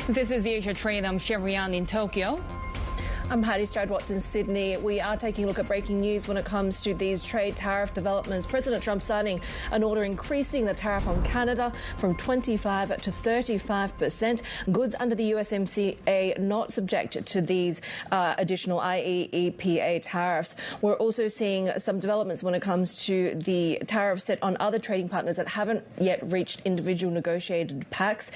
This is the Asia Trade. I'm Shery in Tokyo. I'm Haidi, Stroud-Watts in Sydney. We are taking a look at breaking news when it comes to these trade tariff developments. President Trump signing an order increasing the tariff on Canada from 25 to 35%. Goods under the USMCA not subject to these additional IEEPA tariffs. We're also seeing some developments when it comes to the tariffs set on other trading partners that haven't yet reached individual negotiated pacts.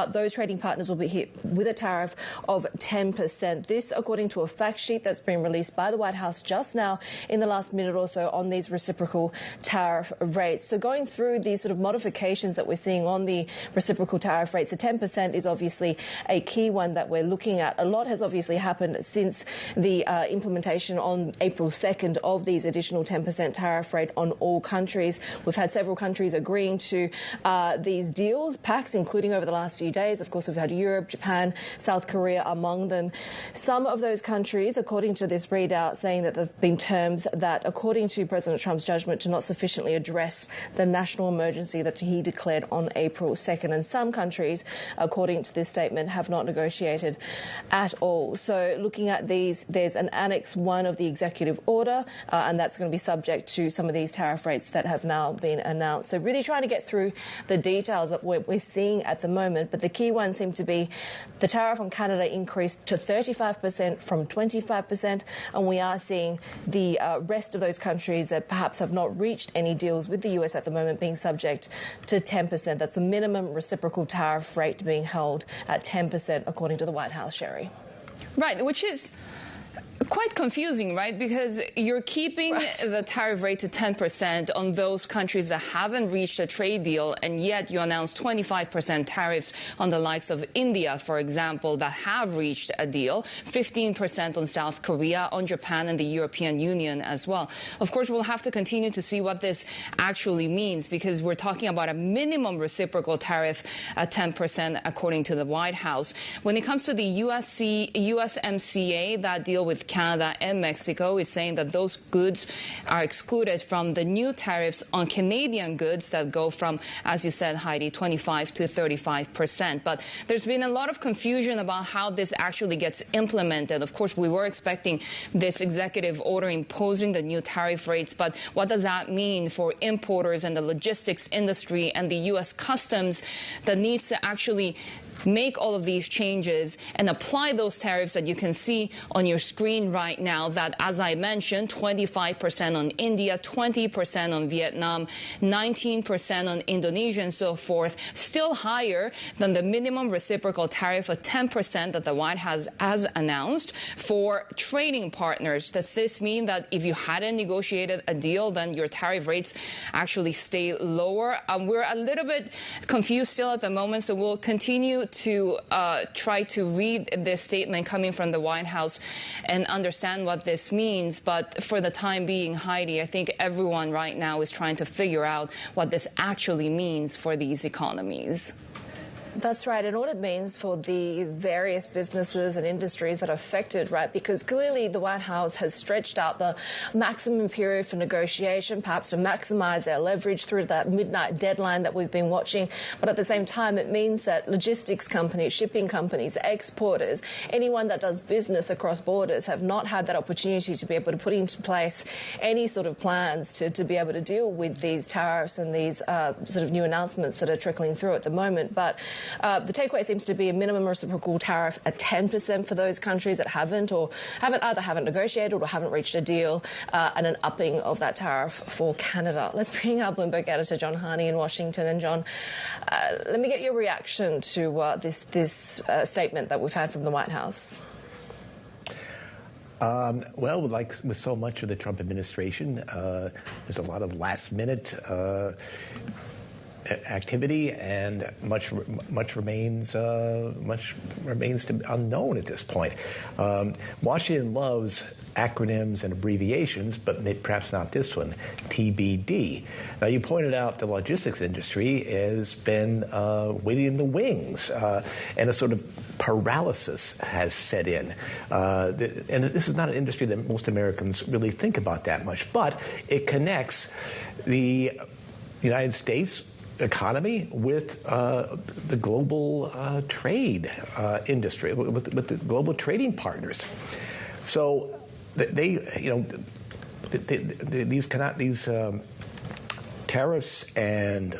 Those trading partners will be hit with a tariff of 10%. This, according to a fact sheet that's been released by the White House just now in the last minute or so on these reciprocal tariff rates. So going through these sort of modifications that we're seeing on the reciprocal tariff rates, the 10% is obviously a key one that we're looking at. A lot has obviously happened since the implementation on April 2nd of these additional 10% tariff rate on all countries. We've had several countries agreeing to these deals, pacts, including over the last few days. Of course, we've had Europe, Japan, South Korea among them. Some of those countries, according to this readout, saying that there have been terms that, according to President Trump's judgment, do not sufficiently address the national emergency that he declared on April 2nd. And some countries, according to this statement, have not negotiated at all. So looking at these, there's an Annex 1 of the executive order, and that's going to be subject to some of these tariff rates that have now been announced. So really trying to get through the details of what we're seeing at the moment. But the key ones seem to be the tariff on Canada increased to 35% from 25%, and we are seeing the rest of those countries that perhaps have not reached any deals with the US at the moment being subject to 10%. That's a minimum reciprocal tariff rate being held at 10%, according to the White House, Shery. Right, which is quite confusing, right? Because you're keeping the tariff rate to 10% on those countries that haven't reached a trade deal, and yet you announced 25% tariffs on the likes of India, for example, that have reached a deal, 15% on South Korea, on Japan and the European Union as well. Of course, we'll have to continue to see what this actually means, because we're talking about a minimum reciprocal tariff at 10%, according to the White House. When it comes to the USMCA, that deal with Canada and Mexico, is saying that those goods are excluded from the new tariffs on Canadian goods that go from, as you said, Haidi, 25 to 35%. But there's been a lot of confusion about how this actually gets implemented. Of course, we were expecting this executive order imposing the new tariff rates, but what does that mean for importers and the logistics industry and the U.S. Customs that needs to actually make all of these changes and apply those tariffs that you can see on your screen right now, that, as I mentioned, 25% on India, 20% on Vietnam, 19% on Indonesia and so forth, still higher than the minimum reciprocal tariff of 10% that the White House has announced for trading partners. Does this mean that if you hadn't negotiated a deal, then your tariff rates actually stay lower? We're a little bit confused still at the moment, so we'll continue to try to read this statement coming from the White House and understand what this means. But for the time being, Haidi, I think everyone right now is trying to figure out what this actually means for these economies. That's right, and what it means for the various businesses and industries that are affected, right? Because clearly the White House has stretched out the maximum period for negotiation, perhaps to maximize their leverage through that midnight deadline that we've been watching. But at the same time, it means that logistics companies, shipping companies, exporters, anyone that does business across borders have not had that opportunity to be able to put into place any sort of plans to be able to deal with these tariffs and these sort of new announcements that are trickling through at the moment. But the takeaway seems to be a minimum reciprocal tariff at 10% for those countries that haven't negotiated or haven't reached a deal, and an upping of that tariff for Canada. Let's bring our Bloomberg editor, John Harney, in Washington. And John, let me get your reaction to this statement that we've had from the White House. Well, like with so much of the Trump administration, there's a lot of last-minute activity, and much remains to be unknown at this point. Washington loves acronyms and abbreviations, but perhaps not this one, TBD. Now, you pointed out the logistics industry has been waiting in the wings, and a sort of paralysis has set in. And this is not an industry that most Americans really think about that much, but it connects the United States economy with the global trade industry, with the global trading partners. So these tariffs and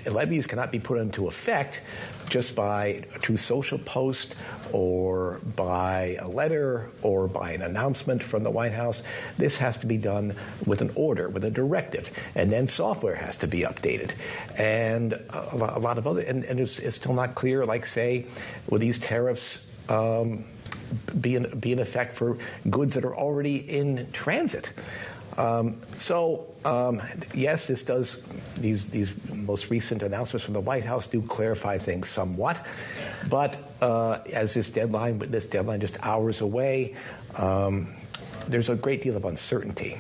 levies cannot be put into effect just by a true social post or by a letter or by an announcement from the White House. This has to be done with an order, with a directive, and then software has to be updated. And a lot of other, and it's still not clear, like, say, will these tariffs be in effect for goods that are already in transit? Yes, this does. These most recent announcements from the White House do clarify things somewhat, but as this deadline just hours away, there's a great deal of uncertainty.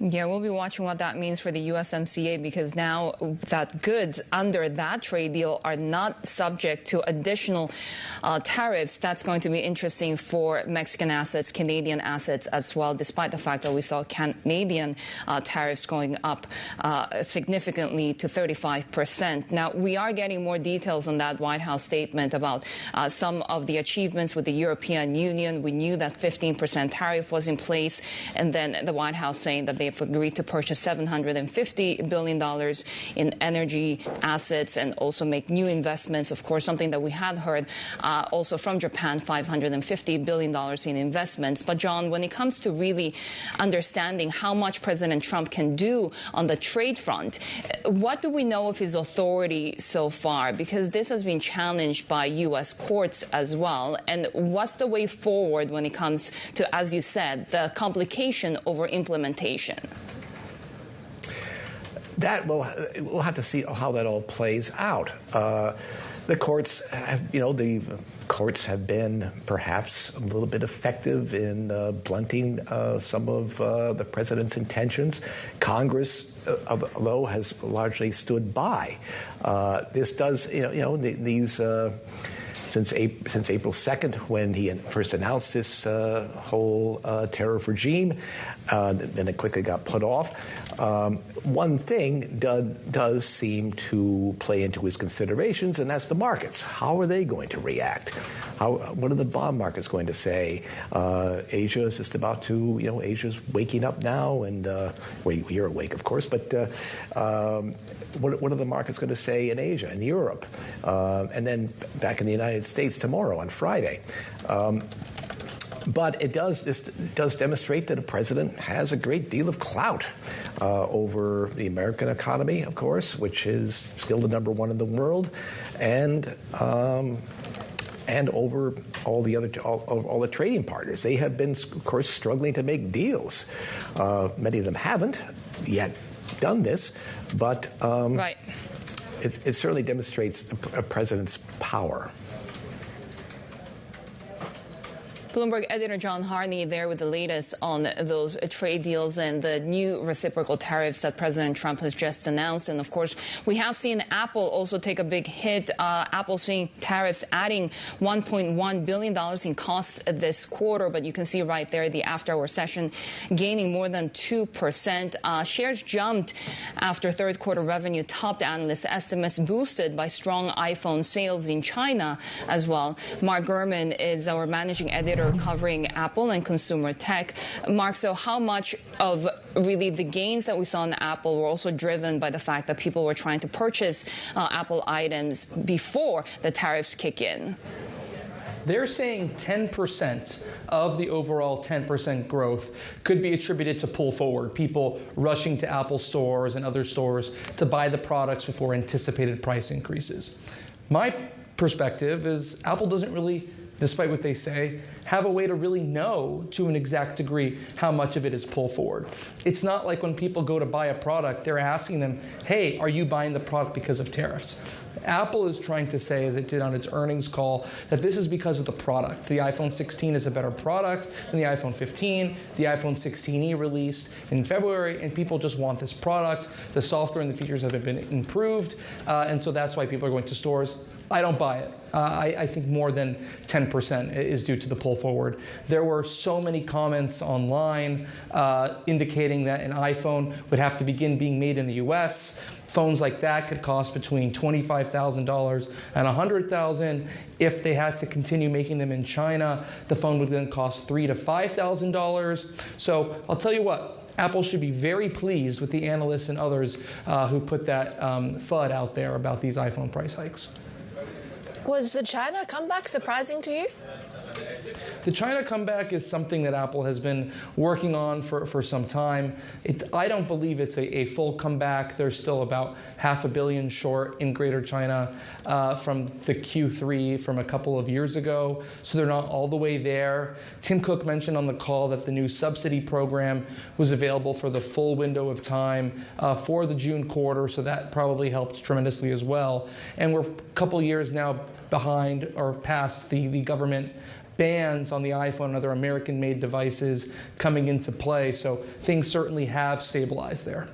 Yeah, we'll be watching what that means for the USMCA, because now that goods under that trade deal are not subject to additional tariffs, that's going to be interesting for Mexican assets, Canadian assets as well, despite the fact that we saw Canadian tariffs going up significantly to 35%. Now, we are getting more details on that White House statement about some of the achievements with the European Union. We knew that 15% tariff was in place, and then the White House saying that they've agreed to purchase $750 billion in energy assets and also make new investments. Of course, something that we had heard also from Japan, $550 billion in investments. But, John, when it comes to really understanding how much President Trump can do on the trade front, what do we know of his authority so far? Because this has been challenged by U.S. courts as well. And what's the way forward when it comes to, as you said, the complication over implementation? That we'll have to see how that all plays out. The courts have been perhaps a little bit effective in blunting some of the president's intentions. Congress, though, has largely stood by. This does, since April 2nd, when he first announced this whole tariff regime, then it quickly got put off. One thing does seem to play into his considerations, and that's the markets. How are they going to react? What are the bond markets going to say? Asia is just about to, Asia's waking up now, and you're awake, of course, but what are the markets going to say in Asia and Europe? And then back in the United States tomorrow on Friday. But this does demonstrate that a president has a great deal of clout over the American economy, of course, which is still the #1 in the world, and over all the trading partners. They have been, of course, struggling to make deals. Many of them haven't yet done this, but right. It certainly demonstrates a president's power. Bloomberg editor John Harney there with the latest on those trade deals and the new reciprocal tariffs that President Trump has just announced. And, of course, we have seen Apple also take a big hit. Apple seeing tariffs adding $1.1 billion in costs this quarter. But you can see right there the after-hour session gaining more than 2%. Shares jumped after third-quarter revenue topped analyst estimates, boosted by strong iPhone sales in China as well. Mark Gurman is our managing editor covering Apple and consumer tech. Mark, so how much of really the gains that we saw in Apple were also driven by the fact that people were trying to purchase Apple items before the tariffs kick in? They're saying 10% of the overall 10% growth could be attributed to pull forward, people rushing to Apple stores and other stores to buy the products before anticipated price increases. My perspective is Apple doesn't really, despite what they say, have a way to really know to an exact degree how much of it is pull forward. It's not like when people go to buy a product, they're asking them, hey, are you buying the product because of tariffs? Apple is trying to say, as it did on its earnings call, that this is because of the product. The iPhone 16 is a better product than the iPhone 15. The iPhone 16e released in February, and people just want this product. The software and the features have been improved, and so that's why people are going to stores. I don't buy it. I think more than 10% is due to the pull forward. There were so many comments online indicating that an iPhone would have to begin being made in the US. Phones like that could cost between $25,000 and $100,000. If they had to continue making them in China, the phone would then cost $3,000 to $5,000. So I'll tell you what, Apple should be very pleased with the analysts and others who put that FUD out there about these iPhone price hikes. Was the China comeback surprising to you? The China comeback is something that Apple has been working on for some time. I don't believe it's a full comeback. They're still about $500 million short in Greater China from the Q3 from a couple of years ago. So they're not all the way there. Tim Cook mentioned on the call that the new subsidy program was available for the full window of time for the June quarter. So that probably helped tremendously as well. And we're a couple years now behind or past the government bans on the iPhone and other American-made devices coming into play. So things certainly have stabilized there.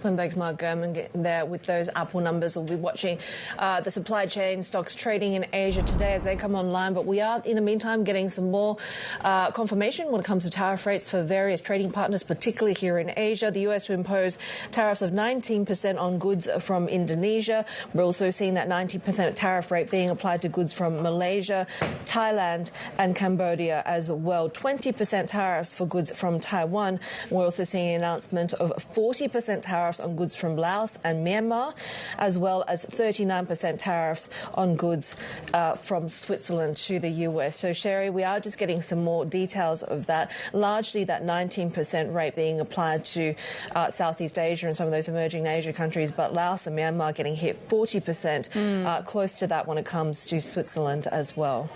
Bloomberg's Mark Gurman getting there with those Apple numbers. We'll be watching the supply chain stocks trading in Asia today as they come online. But we are, in the meantime, getting some more confirmation when it comes to tariff rates for various trading partners, particularly here in Asia. The US to impose tariffs of 19% on goods from Indonesia. We're also seeing that 90% tariff rate being applied to goods from Malaysia, Thailand and Cambodia as well. 20% tariffs for goods from Taiwan. We're also seeing an announcement of 40% tariffs on goods from Laos and Myanmar, as well as 39% tariffs on goods from Switzerland to the US. So, Shery, we are just getting some more details of that, largely that 19% rate being applied to Southeast Asia and some of those emerging Asia countries, but Laos and Myanmar getting hit 40%, close to that when it comes to Switzerland as well.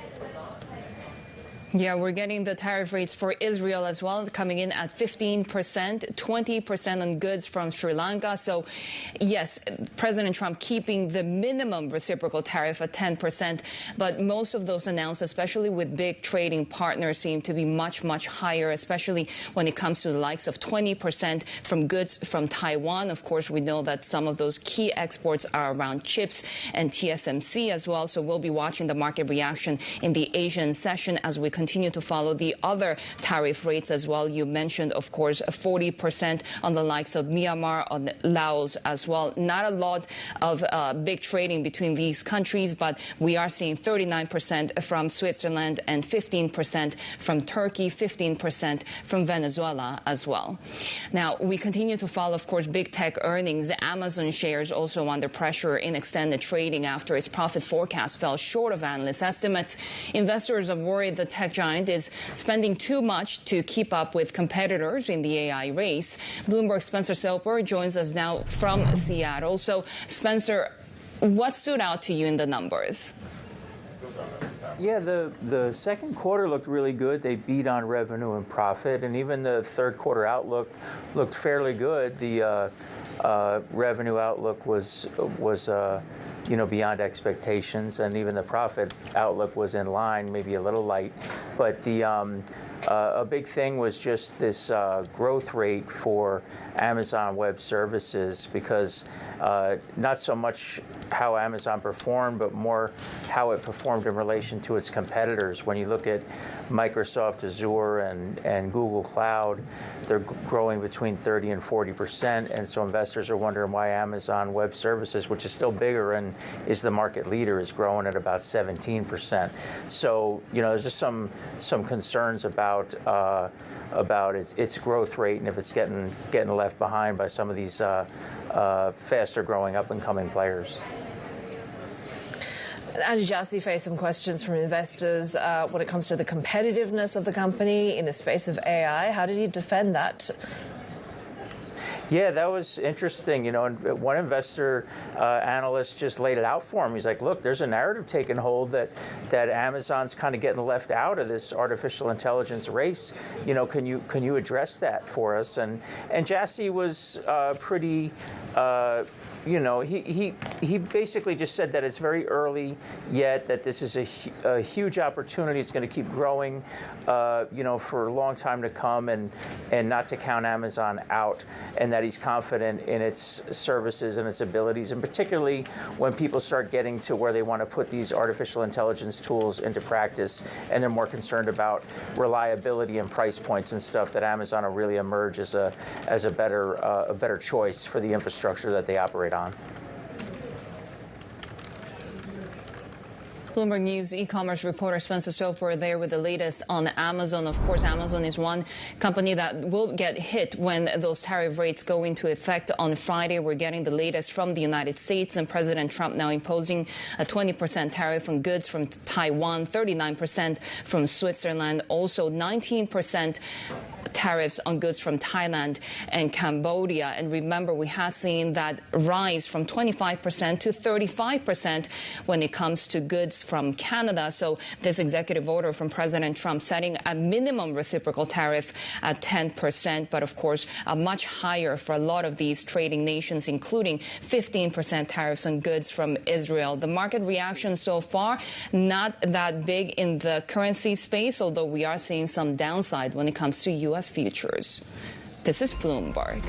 Yeah, we're getting the tariff rates for Israel as well, coming in at 15%, 20% on goods from Sri Lanka. So, yes, President Trump keeping the minimum reciprocal tariff at 10%, but most of those announced, especially with big trading partners, seem to be much, much higher, especially when it comes to the likes of 20% from goods from Taiwan. Of course, we know that some of those key exports are around chips and TSMC as well. So we'll be watching the market reaction in the Asian session as we continue to follow the other tariff rates as well. You mentioned, of course, 40% on the likes of Myanmar, on Laos as well. Not a lot of big trading between these countries, but we are seeing 39% from Switzerland and 15% from Turkey, 15% from Venezuela as well. Now, we continue to follow, of course, big tech earnings. Amazon shares also under pressure in extended trading after its profit forecast fell short of analyst estimates. Investors are worried the tech giant is spending too much to keep up with competitors in the AI race. Bloomberg's Spencer Silper joins us now from Seattle. So, Spencer, what stood out to you in the numbers? Yeah, the second quarter looked really good. They beat on revenue and profit, and even the third quarter outlook looked fairly good. The revenue outlook was beyond expectations, and even the profit outlook was in line, maybe a little light. But a big thing was just this growth rate for Amazon Web Services, because not so much how Amazon performed, but more how it performed in relation to its competitors. When you look at Microsoft Azure and Google Cloud, they're growing between 30 and 40%, and so investors are wondering why Amazon Web Services, which is still bigger and is the market leader, is growing at about 17%. So, there's just some concerns about its growth rate, and if it's getting left behind by some of these faster growing up and coming players. Andy Jassy faced some questions from investors when it comes to the competitiveness of the company in the space of AI. How did he defend that? Yeah, that was interesting. And one investor analyst just laid it out for him. He's like, look, there's a narrative taking hold that Amazon's kind of getting left out of this artificial intelligence race. Can you address that for us? And Jassy was pretty he basically just said that it's very early yet, that this is a huge opportunity. It's going to keep growing, for a long time to come, and not to count Amazon out, and that he's confident in its services and its abilities, and particularly when people start getting to where they want to put these artificial intelligence tools into practice, and they're more concerned about reliability and price points and stuff, that Amazon will really emerge as a better choice for the infrastructure that they operate on. Bloomberg News e-commerce reporter Spencer Stoper there with the latest on Amazon. Of course, Amazon is one company that will get hit when those tariff rates go into effect on Friday. We're getting the latest from the United States, and President Trump now imposing a 20% tariff on goods from Taiwan, 39% from Switzerland, also 19% tariffs on goods from Thailand and Cambodia. And remember, we have seen that rise from 25% to 35% when it comes to goods from Canada. So this executive order from President Trump setting a minimum reciprocal tariff at 10%, but of course much higher for a lot of these trading nations, including 15% tariffs on goods from Israel. The market reaction so far, not that big in the currency space, although we are seeing some downside when it comes to U.S. futures. This is Bloomberg.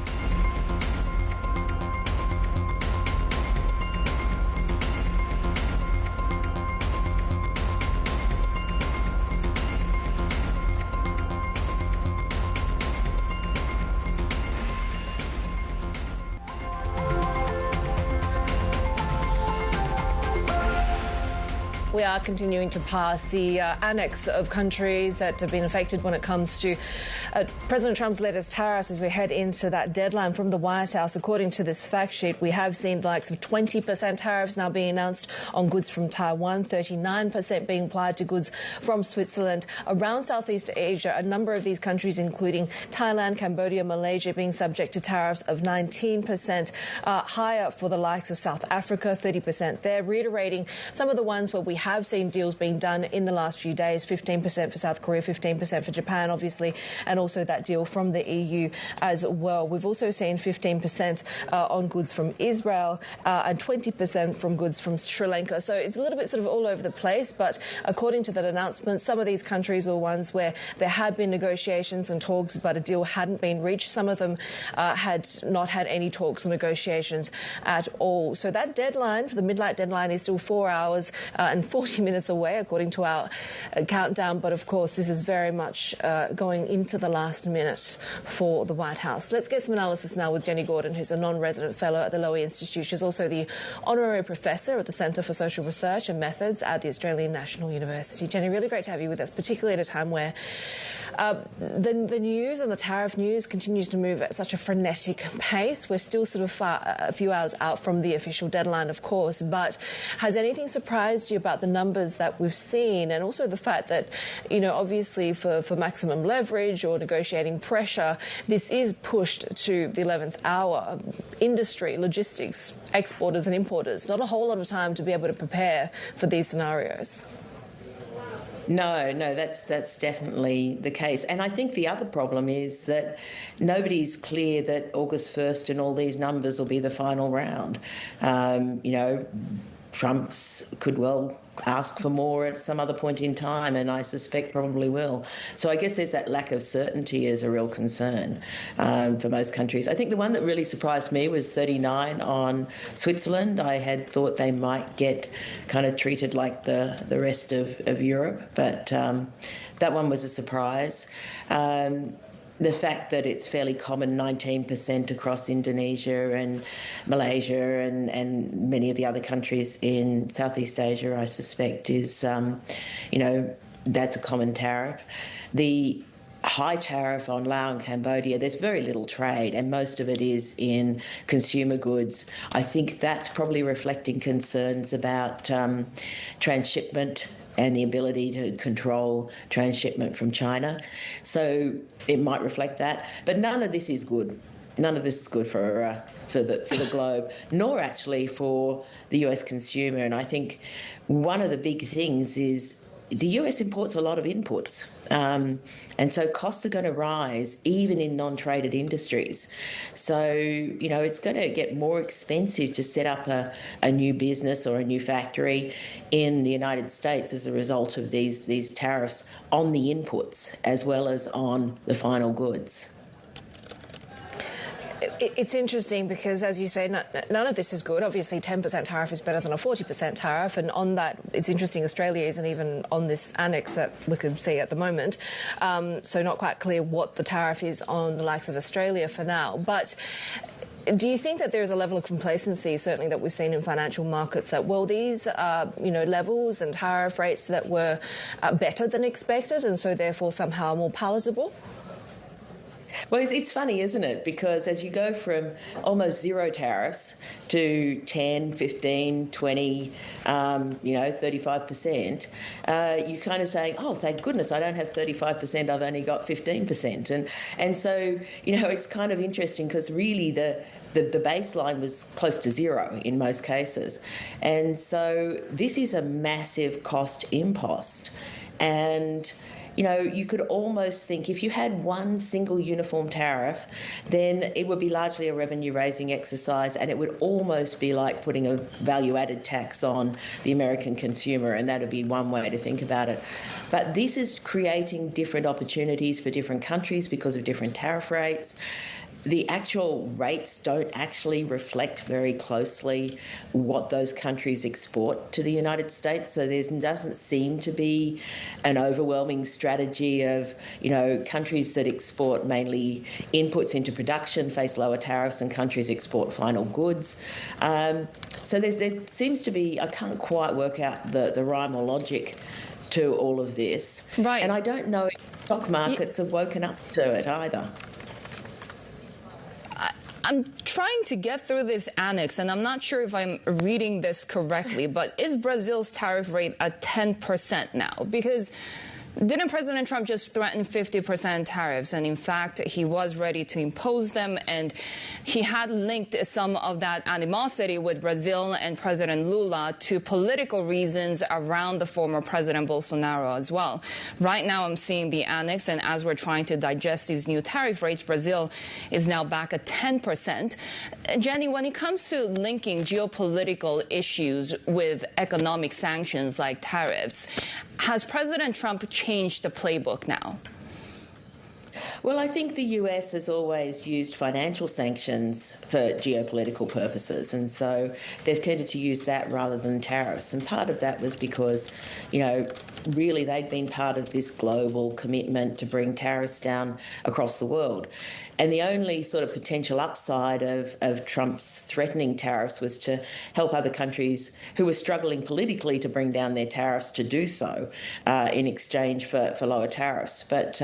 We are continuing to pass the annex of countries that have been affected when it comes to President Trump's latest tariffs as we head into that deadline from the White House. According to this fact sheet, we have seen the likes of 20% tariffs now being announced on goods from Taiwan, 39% being applied to goods from Switzerland. Around Southeast Asia, a number of these countries, including Thailand, Cambodia, Malaysia, being subject to tariffs of 19%, higher for the likes of South Africa, 30% there, reiterating some of the ones where we have seen deals being done in the last few days, 15% for South Korea, 15% for Japan, obviously, and also that deal from the EU as well. We've also seen 15% on goods from Israel and 20% from goods from Sri Lanka. So it's a little bit sort of all over the place, but according to that announcement, some of these countries were ones where there had been negotiations and talks, but a deal hadn't been reached. Some of them had not had any talks or negotiations at all. So that deadline, for the midnight deadline, is still 4 hours and 40 minutes away, according to our countdown. But of course, this is very much going into the last minute for the White House. Let's get some analysis now with Jenny Gordon, who's a non-resident fellow at the Lowy Institute. She's also the honorary professor at the Centre for Social Research and Methods at the Australian National University. Jenny, really great to have you with us, particularly at a time where the news and the tariff news continues to move at such a frenetic pace. We're still sort of a few hours out from the official deadline, of course, but has anything surprised you about the numbers that we've seen, and also the fact that, you know, obviously for maximum leverage or negotiating pressure, this is pushed to the 11th hour? Industry, logistics, exporters and importers, not a whole lot of time to be able to prepare for these scenarios. No, that's definitely the case. And I think the other problem is that nobody's clear that August 1st and all these numbers will be the final round. Trump could well ask for more at some other point in time, and I suspect probably will. So I guess there's that lack of certainty is a real concern for most countries. I think the one that really surprised me was 39 on Switzerland. I had thought they might get kind of treated like the rest of Europe, but that one was a surprise. The fact that it's fairly common, 19% across Indonesia and Malaysia and many of the other countries in Southeast Asia, I suspect, is, that's a common tariff. The high tariff on Laos and Cambodia, there's very little trade, and most of it is in consumer goods. I think that's probably reflecting concerns about transshipment and the ability to control transshipment from China. So it might reflect that. But none of this is good. None of this is good for the globe, nor actually for the US consumer. And I think one of the big things is the US imports a lot of inputs. And so costs are going to rise even in non-traded industries. So, it's going to get more expensive to set up a new business or a new factory in the United States as a result of these tariffs on the inputs as well as on the final goods. It's interesting because, as you say, none of this is good. Obviously, 10% tariff is better than a 40% tariff. And on that, it's interesting, Australia isn't even on this annex that we can see at the moment. So not quite clear what the tariff is on the likes of Australia for now. But do you think that there is a level of complacency, certainly that we've seen in financial markets, that, well, these are, levels and tariff rates that were better than expected and so therefore somehow more palatable? Well, it's funny, isn't it? Because as you go from almost zero tariffs to 10, 15, 20, 35%, you're kind of saying, oh, thank goodness, I don't have 35%, I've only got 15%. And so, it's kind of interesting because really the baseline was close to zero in most cases. And so this is a massive cost impost. And you could almost think if you had one single uniform tariff, then it would be largely a revenue-raising exercise, and it would almost be like putting a value-added tax on the American consumer, and that would be one way to think about it. But this is creating different opportunities for different countries because of different tariff rates. The actual rates don't actually reflect very closely what those countries export to the United States. So there doesn't seem to be an overwhelming strategy of, countries that export mainly inputs into production face lower tariffs and countries export final goods. So there seems to be, I can't quite work out the rhyme or logic to all of this. Right. And I don't know if stock markets have woken up to it either. I'm trying to get through this annex, and I'm not sure if I'm reading this correctly, but is Brazil's tariff rate at 10% now? Because didn't President Trump just threaten 50% tariffs? And in fact, he was ready to impose them. And he had linked some of that animosity with Brazil and President Lula to political reasons around the former President Bolsonaro as well. Right now, I'm seeing the annex. And as we're trying to digest these new tariff rates, Brazil is now back at 10%. Jenny, when it comes to linking geopolitical issues with economic sanctions like tariffs, has President Trump changed the playbook now? Well, I think the US has always used financial sanctions for geopolitical purposes, and so they've tended to use that rather than tariffs. And part of that was because, really they'd been part of this global commitment to bring tariffs down across the world. And the only sort of potential upside of Trump's threatening tariffs was to help other countries who were struggling politically to bring down their tariffs to do so in exchange for lower tariffs. But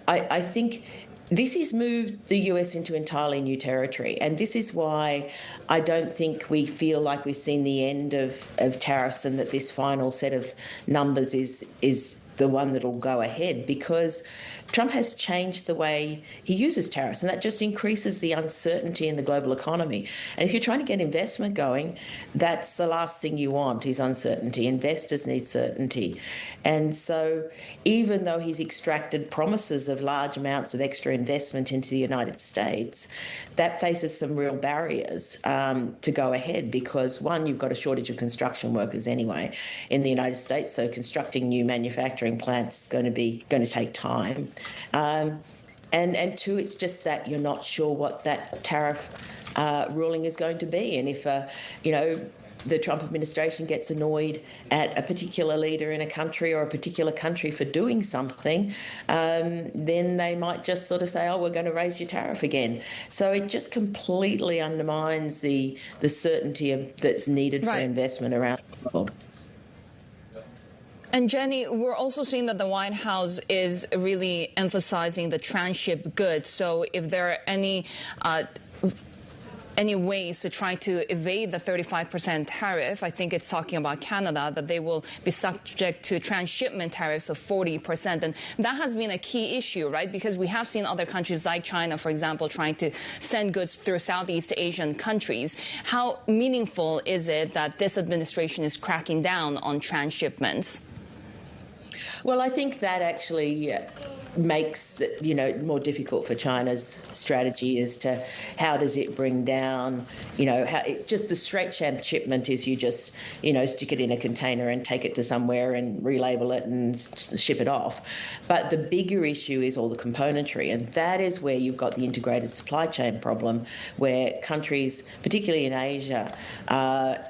I think this has moved the US into entirely new territory. And this is why I don't think we feel like we've seen the end of tariffs and that this final set of numbers is the one that'll go ahead, because Trump has changed the way he uses tariffs, and that just increases the uncertainty in the global economy. And if you're trying to get investment going, that's the last thing you want is uncertainty. Investors need certainty. And so even though he's extracted promises of large amounts of extra investment into the United States, that faces some real barriers to go ahead because, one, you've got a shortage of construction workers anyway in the United States, so constructing new manufacturing plants is going to take time. And two, it's just that you're not sure what that tariff ruling is going to be. And if, the Trump administration gets annoyed at a particular leader in a country or a particular country for doing something, then they might just sort of say, oh, we're going to raise your tariff again. So it just completely undermines the certainty that's needed for investment around the world. And Jenny, we're also seeing that the White House is really emphasizing the transship goods. So if there are any ways to try to evade the 35% tariff, I think it's talking about Canada, that they will be subject to transshipment tariffs of 40%. And that has been a key issue, right? Because we have seen other countries like China, for example, trying to send goods through Southeast Asian countries. How meaningful is it that this administration is cracking down on transshipments? Well, I think that actually makes it, more difficult for China's strategy as to how does it bring down, just the straight shipment is you just, stick it in a container and take it to somewhere and relabel it and ship it off. But the bigger issue is all the componentry, and that is where you've got the integrated supply chain problem, where countries, particularly in Asia,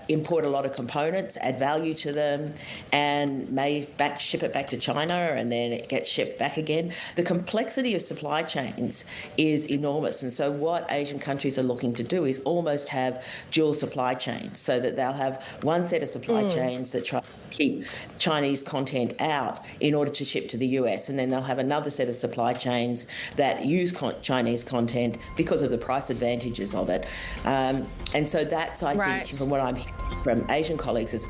import a lot of components, add value to them, and may ship it back to China, and then it gets shipped back again. The complexity of supply chains is enormous, and so what Asian countries are looking to do is almost have dual supply chains, so that they'll have one set of supply chains that try to keep Chinese content out in order to ship to the US, and then they'll have another set of supply chains that use Chinese content because of the price advantages of it. And so that's, I think, from what I'm hearing from Asian colleagues, is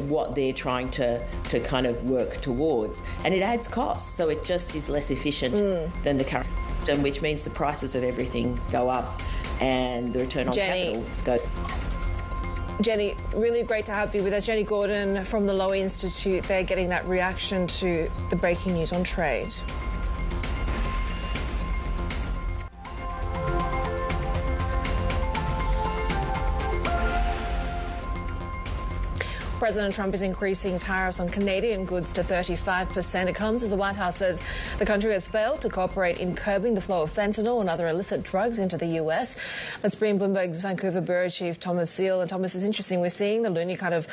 what they're trying to kind of work towards, and it adds costs, so it just is less efficient than the current system, which means the prices of everything go up and the return on capital goes. Jenny, really great to have you with us. Jenny Gordon from the Lowy Institute. They're getting that reaction to the breaking news on trade. President Trump is increasing tariffs on Canadian goods to 35%. It comes as the White House says the country has failed to cooperate in curbing the flow of fentanyl and other illicit drugs into the US. Let's bring Bloomberg's Vancouver bureau chief Thomas Steel. And Thomas, it's interesting. We're seeing the Loonie kind of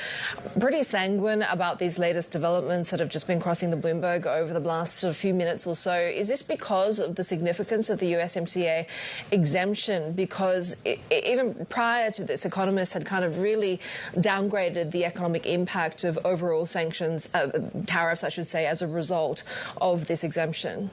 pretty sanguine about these latest developments that have just been crossing the Bloomberg over the last few minutes or so. Is this because of the significance of the USMCA exemption? Because even prior to this, economists had kind of really downgraded the economic impact of overall sanctions, tariffs, I should say, as a result of this exemption.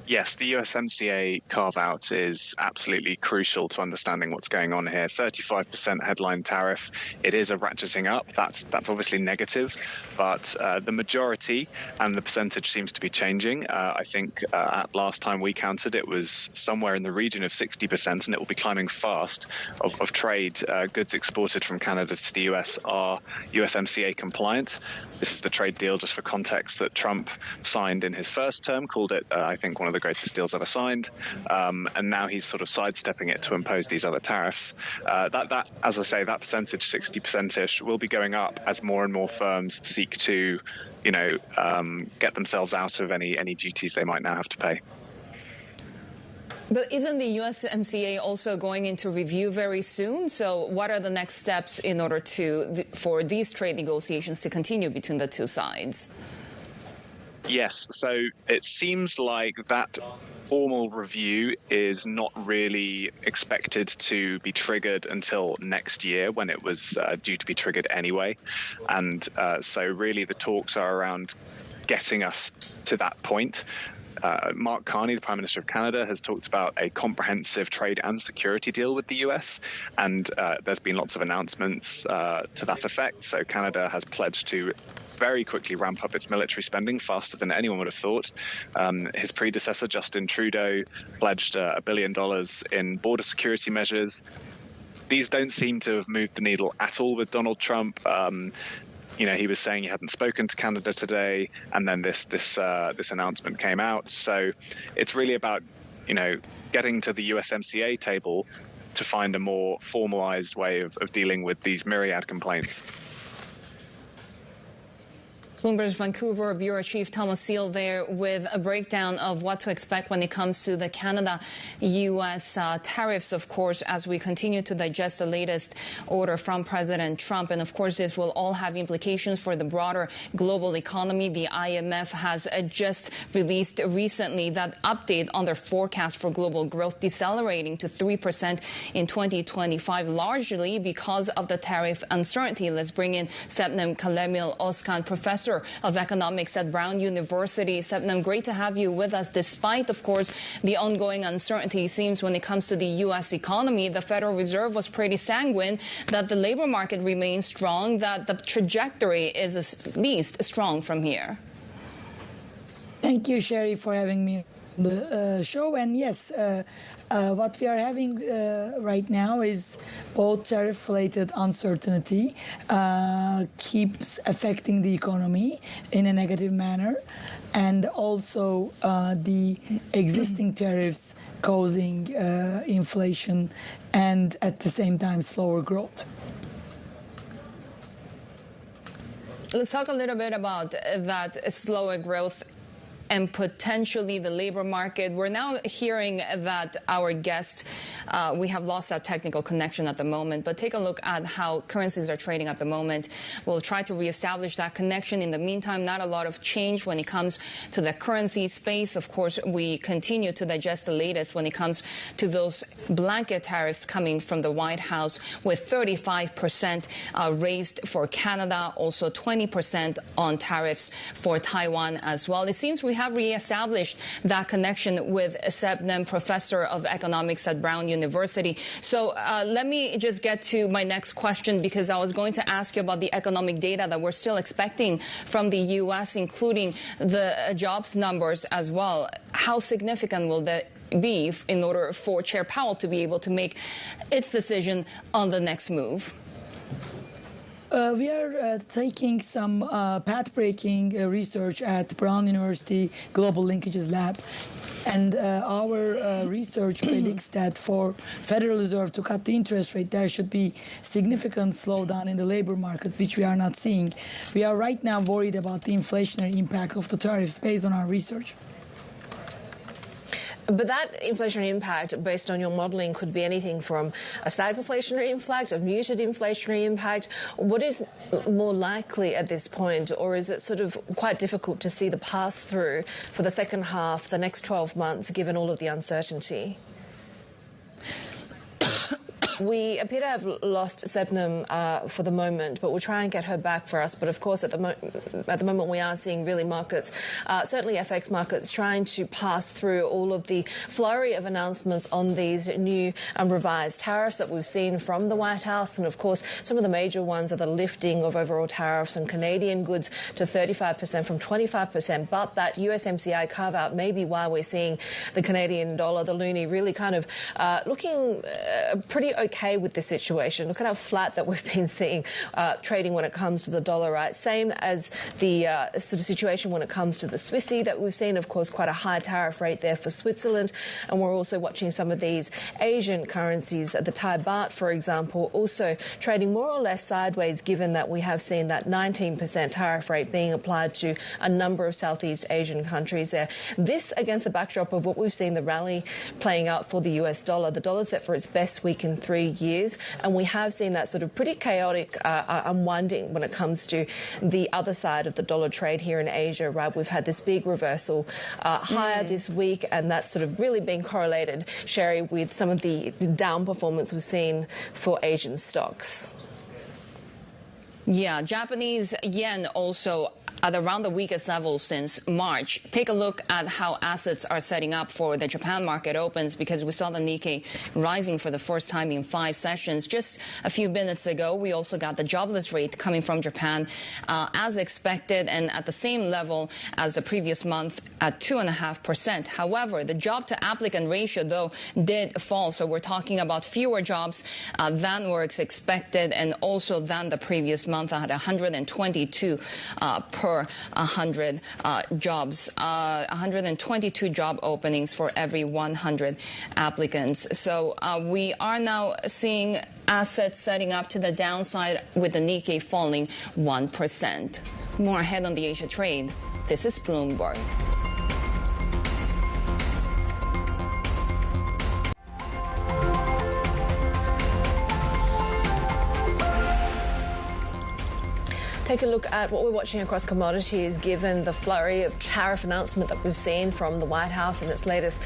Yes, the USMCA carve-out is absolutely crucial to understanding what's going on here. 35% headline tariff. It is a ratcheting up. That's obviously negative, but the majority and the percentage seems to be changing. I think at last time we counted, it was somewhere in the region of 60%, and it will be climbing fast of trade. Goods exported from Canada to the US are USMCA compliant. This is the trade deal, just for context, that Trump signed in his first term, called it, I think, one of the greatest deals ever signed. And now he's sort of sidestepping it to impose these other tariffs. That, as I say, that percentage, 60%-ish, will be going up as more and more firms seek to, get themselves out of any duties they might now have to pay. But isn't the USMCA also going into review very soon? So what are the next steps in order for these trade negotiations to continue between the two sides? Yes, so it seems like that formal review is not really expected to be triggered until next year, when it was due to be triggered anyway. And so really the talks are around getting us to that point. Mark Carney, the Prime Minister of Canada, has talked about a comprehensive trade and security deal with the US, and there's been lots of announcements to that effect. So Canada has pledged to very quickly ramp up its military spending, faster than anyone would have thought. His predecessor, Justin Trudeau, pledged $1 billion in border security measures. These don't seem to have moved the needle at all with Donald Trump. He was saying he hadn't spoken to Canada today, and then this announcement came out. So it's really about, getting to the USMCA table to find a more formalized way of dealing with these myriad complaints. Bloomberg's Vancouver bureau chief Thomas Steel there with a breakdown of what to expect when it comes to the Canada-U.S. Tariffs, of course, as we continue to digest the latest order from President Trump. And, of course, this will all have implications for the broader global economy. The IMF has just released recently that update on their forecast for global growth, decelerating to 3% in 2025, largely because of the tariff uncertainty. Let's bring in Sebnem Kalemli-Ozcan, professor of economics at Brown University. Sebnem, great to have you with us. Despite, of course, the ongoing uncertainty, it seems when it comes to the U.S. economy, the Federal Reserve was pretty sanguine that the labor market remains strong, that the trajectory is at least strong from here. Thank you, Shery, for having me the show. And yes, what we are having right now is both tariff-related uncertainty keeps affecting the economy in a negative manner, and also the existing tariffs causing inflation and at the same time slower growth. Let's talk a little bit about that slower growth and potentially the labor market. We're now hearing that our guest, we have lost that technical connection at the moment, but take a look at how currencies are trading at the moment. We'll try to reestablish that connection. In the meantime, not a lot of change when it comes to the currency space. Of course, we continue to digest the latest when it comes to those blanket tariffs coming from the White House, with 35% raised for Canada, also 20% on tariffs for Taiwan as well. It seems we have reestablished that connection with Sebnem, professor of economics at Brown University. So let me just get to my next question, because I was going to ask you about the economic data that we're still expecting from the U.S., including the jobs numbers as well. How significant will that be in order for Chair Powell to be able to make its decision on the next move? We are taking some path-breaking research at Brown University Global Linkages Lab. And our research predicts that for Federal Reserve to cut the interest rate, there should be significant slowdown in the labor market, which we are not seeing. We are right now worried about the inflationary impact of the tariffs based on our research. But that inflationary impact, based on your modelling, could be anything from a stagflationary impact, a muted inflationary impact. What is more likely at this point, or is it sort of quite difficult to see the pass-through for the second half, the next 12 months, given all of the uncertainty? We appear to have lost Sebnem for the moment, but we'll try and get her back for us. But of course, at the moment, we are seeing really markets, certainly FX markets, trying to pass through all of the flurry of announcements on these new revised tariffs that we've seen from the White House. And of course, some of the major ones are the lifting of overall tariffs on Canadian goods to 35% from 25%. But that USMCA carve-out may be why we're seeing the Canadian dollar, the loonie, really kind of looking pretty okay with this situation. Look at how flat that we've been seeing trading when it comes to the dollar, right? Same as the sort of situation when it comes to the Swissy that we've seen, of course, quite a high tariff rate there for Switzerland. And we're also watching some of these Asian currencies, the Thai baht, for example, also trading more or less sideways, given that we have seen that 19% tariff rate being applied to a number of Southeast Asian countries there. This against the backdrop of what we've seen the rally playing out for the US dollar. The dollar set for its best week in 3 years, and we have seen that sort of pretty chaotic unwinding when it comes to the other side of the dollar trade here in Asia, right? We've had this big reversal higher this week, and that's sort of really been correlated, Shery, with some of the down performance we've seen for Asian stocks. Yeah, Japanese yen also at around the weakest level since March. Take a look at how assets are setting up for the Japan market opens, because we saw the Nikkei rising for the first time in 5 sessions. Just a few minutes ago, we also got the jobless rate coming from Japan as expected, and at the same level as the previous month at 2.5%. However, the job-to-applicant ratio, though, did fall. So we're talking about fewer jobs than were expected, and also than the previous month at 122 per 100 jobs, 122 job openings for every 100 applicants. So we are now seeing assets setting up to the downside, with the Nikkei falling 1%. More ahead on the Asia trade. This is Bloomberg. Take a look at what we're watching across commodities, given the flurry of tariff announcement that we've seen from the White House in its latest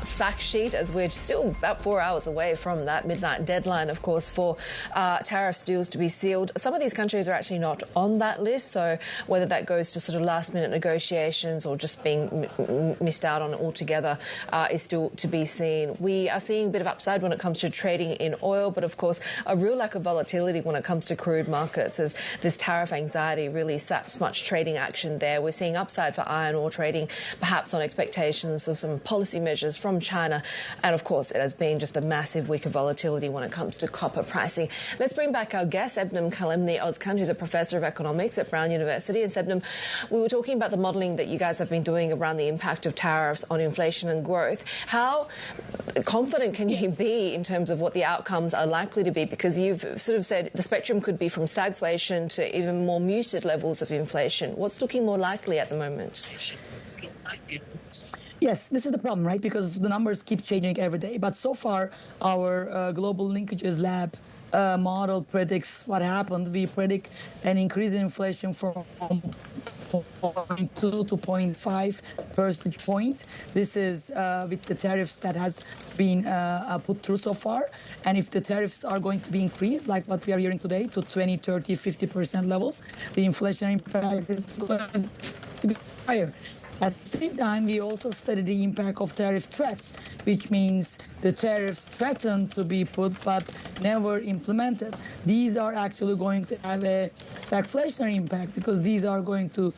fact sheet, as we're still about 4 hours away from that midnight deadline, of course, for tariff deals to be sealed. Some of these countries are actually not on that list, so whether that goes to sort of last-minute negotiations or just being missed out on altogether is still to be seen. We are seeing a bit of upside when it comes to trading in oil, but of course a real lack of volatility when it comes to crude markets, as this tariff anxiety anxiety really saps much trading action there. We're seeing upside for iron ore trading, perhaps on expectations of some policy measures from China. And of course, it has been just a massive week of volatility when it comes to copper pricing. Let's bring back our guest, Sebnem Kalemli-Ozcan, who's a professor of economics at Brown University. And Sebnem, we were talking about the modelling that you guys have been doing around the impact of tariffs on inflation and growth. How confident can you be in terms of what the outcomes are likely to be? Because you've sort of said the spectrum could be from stagflation to even more muted levels of inflation. What's looking more likely at the moment? Yes, this is the problem, right? Because the numbers keep changing every day. But so far, our global linkages lab model predicts what happened. We predict an increase in inflation from 0.2 to 0.5 percentage point. This is with the tariffs that has been put through so far. And if the tariffs are going to be increased, like what we are hearing today, to 20, 30, 50% levels, the inflation impact is going to be higher. At the same time, we also study the impact of tariff threats, which means the tariffs threatened to be put but never implemented. These are actually going to have a stagflationary impact because these are going to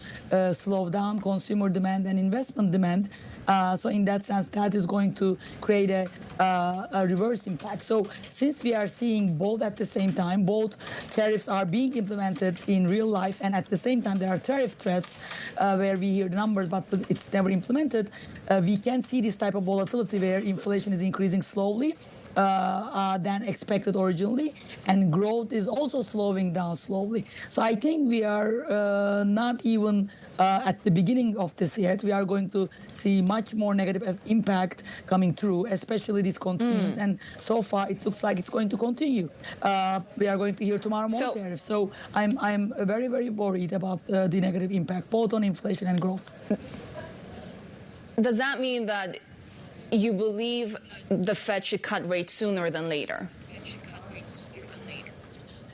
slow down consumer demand and investment demand. So in that sense, that is going to create a reverse impact. So since we are seeing both at the same time, both tariffs are being implemented in real life, and at the same time there are tariff threats where we hear the numbers, but it's never implemented, we can see this type of volatility where inflation is increasing slowly than expected originally, and growth is also slowing down slowly. So I think we are not even at the beginning of this yet. We are going to see much more negative impact coming through, especially this continues. And so far, it looks like it's going to continue. We are going to hear tomorrow more tariffs. So I'm very, very worried about the negative impact, both on inflation and growth. Does that mean that you believe the Fed should cut rates sooner than later?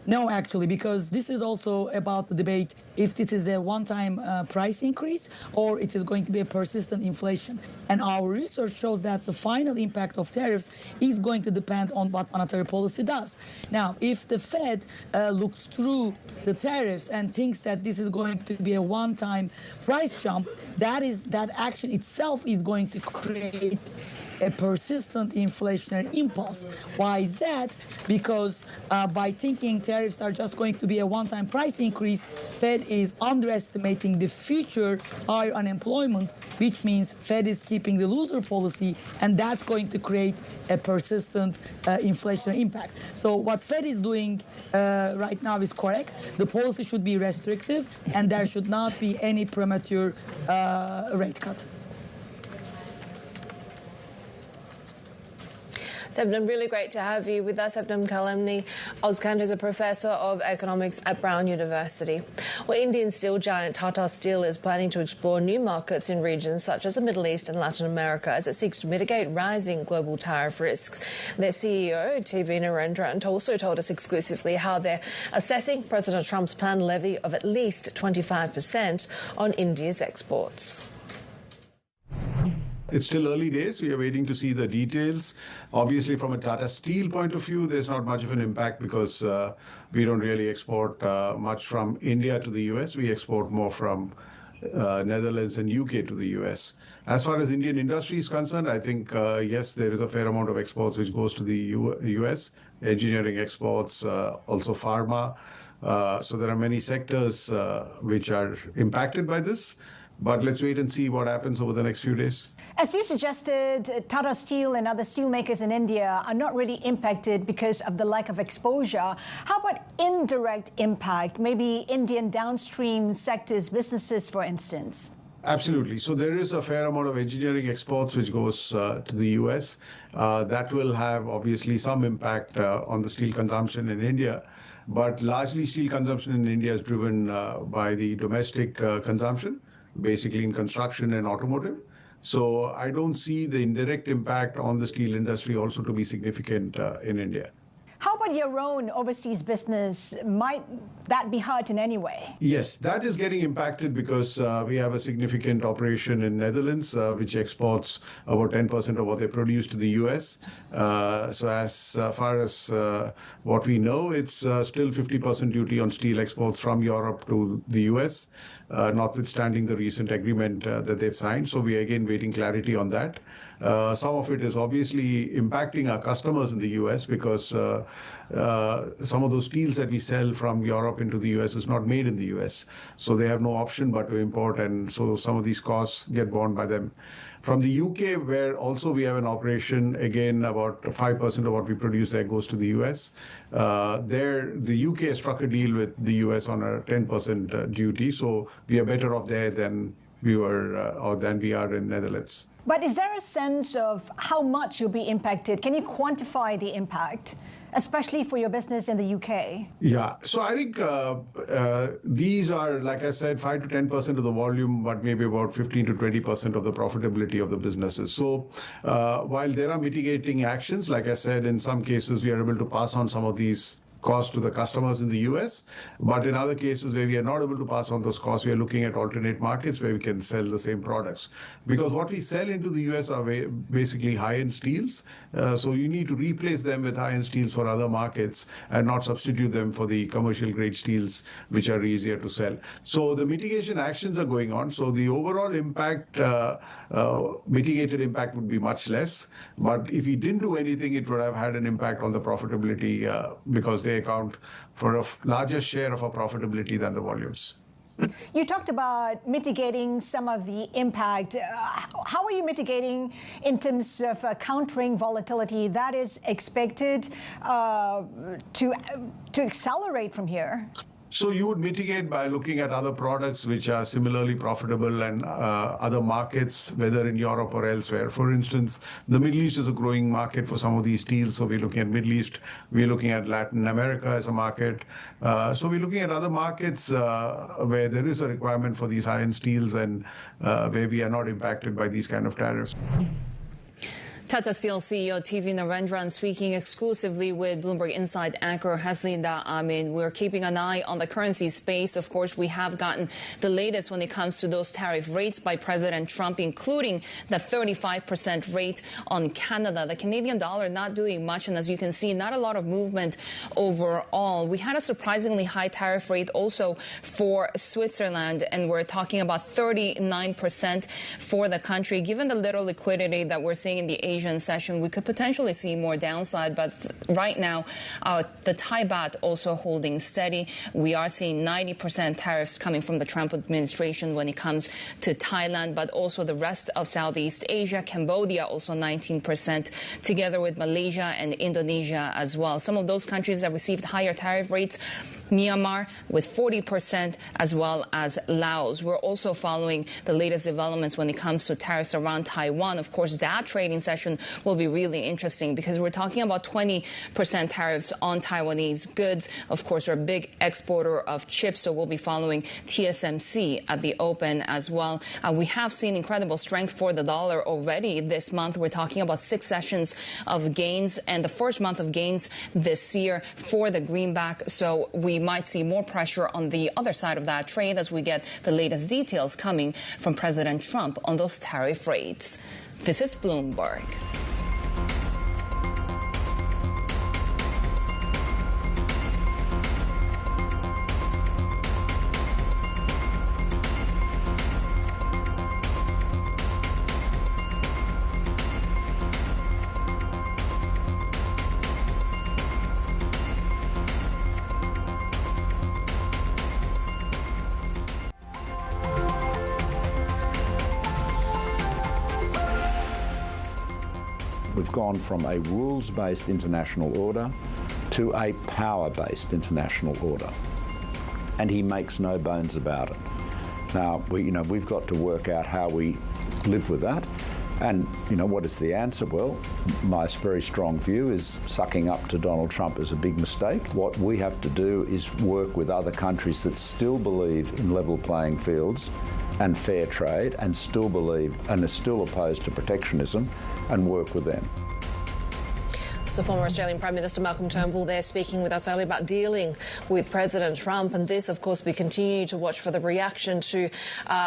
No, actually, because this is also about the debate if it is a one-time price increase or it is going to be a persistent inflation. And our research shows that the final impact of tariffs is going to depend on what monetary policy does. Now, if the Fed looks through the tariffs and thinks that this is going to be a one-time price jump, that action itself is going to create a persistent inflationary impulse. Why is that? Because by thinking tariffs are just going to be a one-time price increase, Fed is underestimating the future higher unemployment, which means Fed is keeping the loser policy, and that's going to create a persistent inflationary impact. So what Fed is doing right now is correct. The policy should be restrictive, and there should not be any premature rate cut. Sebnem, really great to have you with us. Sebnem Kalemli-Ozcan, who's a professor of economics at Brown University. Well, Indian steel giant Tata Steel is planning to explore new markets in regions such as the Middle East and Latin America as it seeks to mitigate rising global tariff risks. Their CEO, TV Narendran, also told us exclusively how they're assessing President Trump's planned levy of at least 25% on India's exports. It's still early days. We are waiting to see the details. Obviously, from a Tata Steel point of view, there's not much of an impact because we don't really export much from India to the US. We export more from Netherlands and UK to the US. As far as Indian industry is concerned, I think, yes, there is a fair amount of exports which goes to the US, engineering exports, also pharma. So there are many sectors which are impacted by this. But let's wait and see what happens over the next few days. As you suggested, Tata Steel and other steel makers in India are not really impacted because of the lack of exposure. How about indirect impact, maybe Indian downstream sectors, businesses, for instance? Absolutely. So there is a fair amount of engineering exports which goes to the US. That will have obviously some impact on the steel consumption in India. But largely steel consumption in India is driven by the domestic consumption, basically in construction and automotive. So I don't see the indirect impact on the steel industry also to be significant in India. How about about your own overseas business? Might that be hurt in any way? Yes, that is getting impacted because we have a significant operation in Netherlands, which exports about 10% of what they produce to the US. So as far as what we know, it's still 50% duty on steel exports from Europe to the US, notwithstanding the recent agreement that they've signed. So we are again waiting clarity on that. Some of it is obviously impacting our customers in the US because some of those steels that we sell from Europe into the US is not made in the US. So they have no option but to import, and so some of these costs get borne by them. From the UK, where also we have an operation, again, about 5% of what we produce there goes to the US. There, the UK struck a deal with the US on a 10% duty, so we are better off there than we were or than we are in Netherlands. But is there a sense of how much you'll be impacted? Can you quantify the impact, especially for your business in the UK? Yeah, so I think these are, like I said, 5 to 10% of the volume, but maybe about 15 to 20% of the profitability of the businesses. So while there are mitigating actions, like I said, in some cases we are able to pass on some of these costs to the customers in the US, but in other cases where we are not able to pass on those costs, we are looking at alternate markets where we can sell the same products. Because what we sell into the US are basically high-end steels, so you need to replace them with high-end steels for other markets and not substitute them for the commercial grade steels, which are easier to sell. So the mitigation actions are going on, so the overall impact, mitigated impact would be much less, but if we didn't do anything, it would have had an impact on the profitability because they account for a larger share of our profitability than the volumes. You talked about mitigating some of the impact. How are you mitigating in terms of countering volatility that is expected to accelerate from here? So you would mitigate by looking at other products which are similarly profitable and other markets, whether in Europe or elsewhere. For instance, the Middle East is a growing market for some of these steels, so we're looking at Middle East. We're looking at Latin America as a market. So we're looking at other markets where there is a requirement for these high-end steels and where we are not impacted by these kind of tariffs. Tata Steel CEO TV Narendran speaking exclusively with Bloomberg Inside anchor Haslinda Amin. We're keeping an eye on the currency space. Of course, we have gotten the latest when it comes to those tariff rates by President Trump, including the 35% rate on Canada. The Canadian dollar not doing much, and as you can see, not a lot of movement overall. We had a surprisingly high tariff rate also for Switzerland, and we're talking about 39% for the country. Given the little liquidity that we're seeing in the Asian session, we could potentially see more downside, but right now the Thai baht also holding steady. We are seeing 90% tariffs coming from the Trump administration when it comes to Thailand, but also the rest of Southeast Asia. Cambodia also 19%, together with Malaysia and Indonesia as well. Some of those countries that received higher tariff rates: Myanmar with 40%, as well as Laos. We're also following the latest developments when it comes to tariffs around Taiwan. Of course, that trading session will be really interesting because we're talking about 20% tariffs on Taiwanese goods. Of course, we're a big exporter of chips, so we'll be following TSMC at the open as well. We have seen incredible strength for the dollar already this month. We're talking about 6 sessions of gains and the first month of gains this year for the greenback. So we might see more pressure on the other side of that trade as we get the latest details coming from President Trump on those tariff rates. This is Bloomberg. We've gone from a rules-based international order to a power-based international order, and he makes no bones about it. Now, we've got to work out how we live with that, and what is the answer? Well, my very strong view is sucking up to Donald Trump is a big mistake. What we have to do is work with other countries that still believe in level playing fields and fair trade and still believe and are still opposed to protectionism, and work with them. So former Australian Prime Minister Malcolm Turnbull there speaking with us earlier about dealing with President Trump. And this, of course, we continue to watch for the reaction to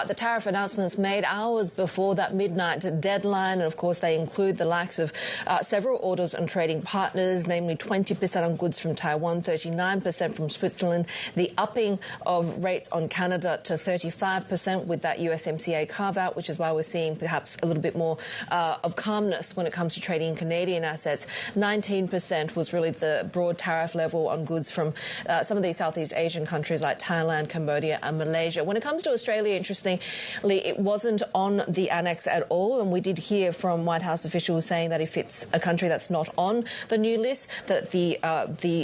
the tariff announcements made hours before that midnight deadline. And, of course, they include the likes of several orders on trading partners, namely 20% on goods from Taiwan, 39% from Switzerland, the upping of rates on Canada to 35% with that USMCA carve-out, which is why we're seeing perhaps a little bit more of calmness when it comes to trading in Canadian assets. 19% was really the broad tariff level on goods from some of these Southeast Asian countries like Thailand, Cambodia and Malaysia. When it comes to Australia, interestingly, it wasn't on the annex at all. And we did hear from White House officials saying that if it's a country that's not on the new list, that the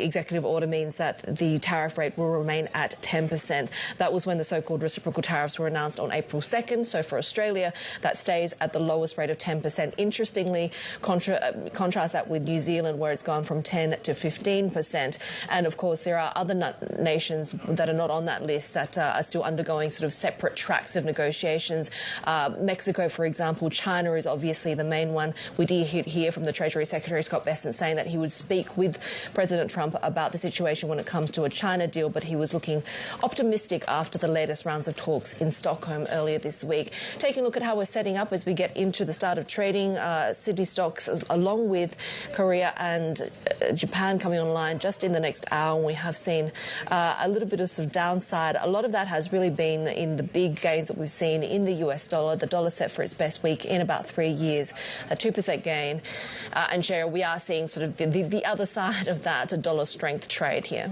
executive order means that the tariff rate will remain at 10%. That was when the so-called reciprocal tariffs were announced on April 2nd. So for Australia, that stays at the lowest rate of 10%. Interestingly, contrast that with New Zealand, where it's gone from 10 to 15%. And, of course, there are other nations that are not on that list that are still undergoing sort of separate tracks of negotiations. Mexico, for example. China is obviously the main one. We did hear from the Treasury Secretary, Scott Bessent, saying that he would speak with President Trump about the situation when it comes to a China deal, but he was looking optimistic after the latest rounds of talks in Stockholm earlier this week. Taking a look at how we're setting up as we get into the start of trading, Sydney stocks, along with Korea and Japan coming online just in the next hour. And we have seen a little bit of sort of downside. A lot of that has really been in the big gains that we've seen in the US dollar. The dollar set for its best week in about 3 years, a 2% gain. And Shery, we are seeing sort of the other side of that, a dollar strength trade here.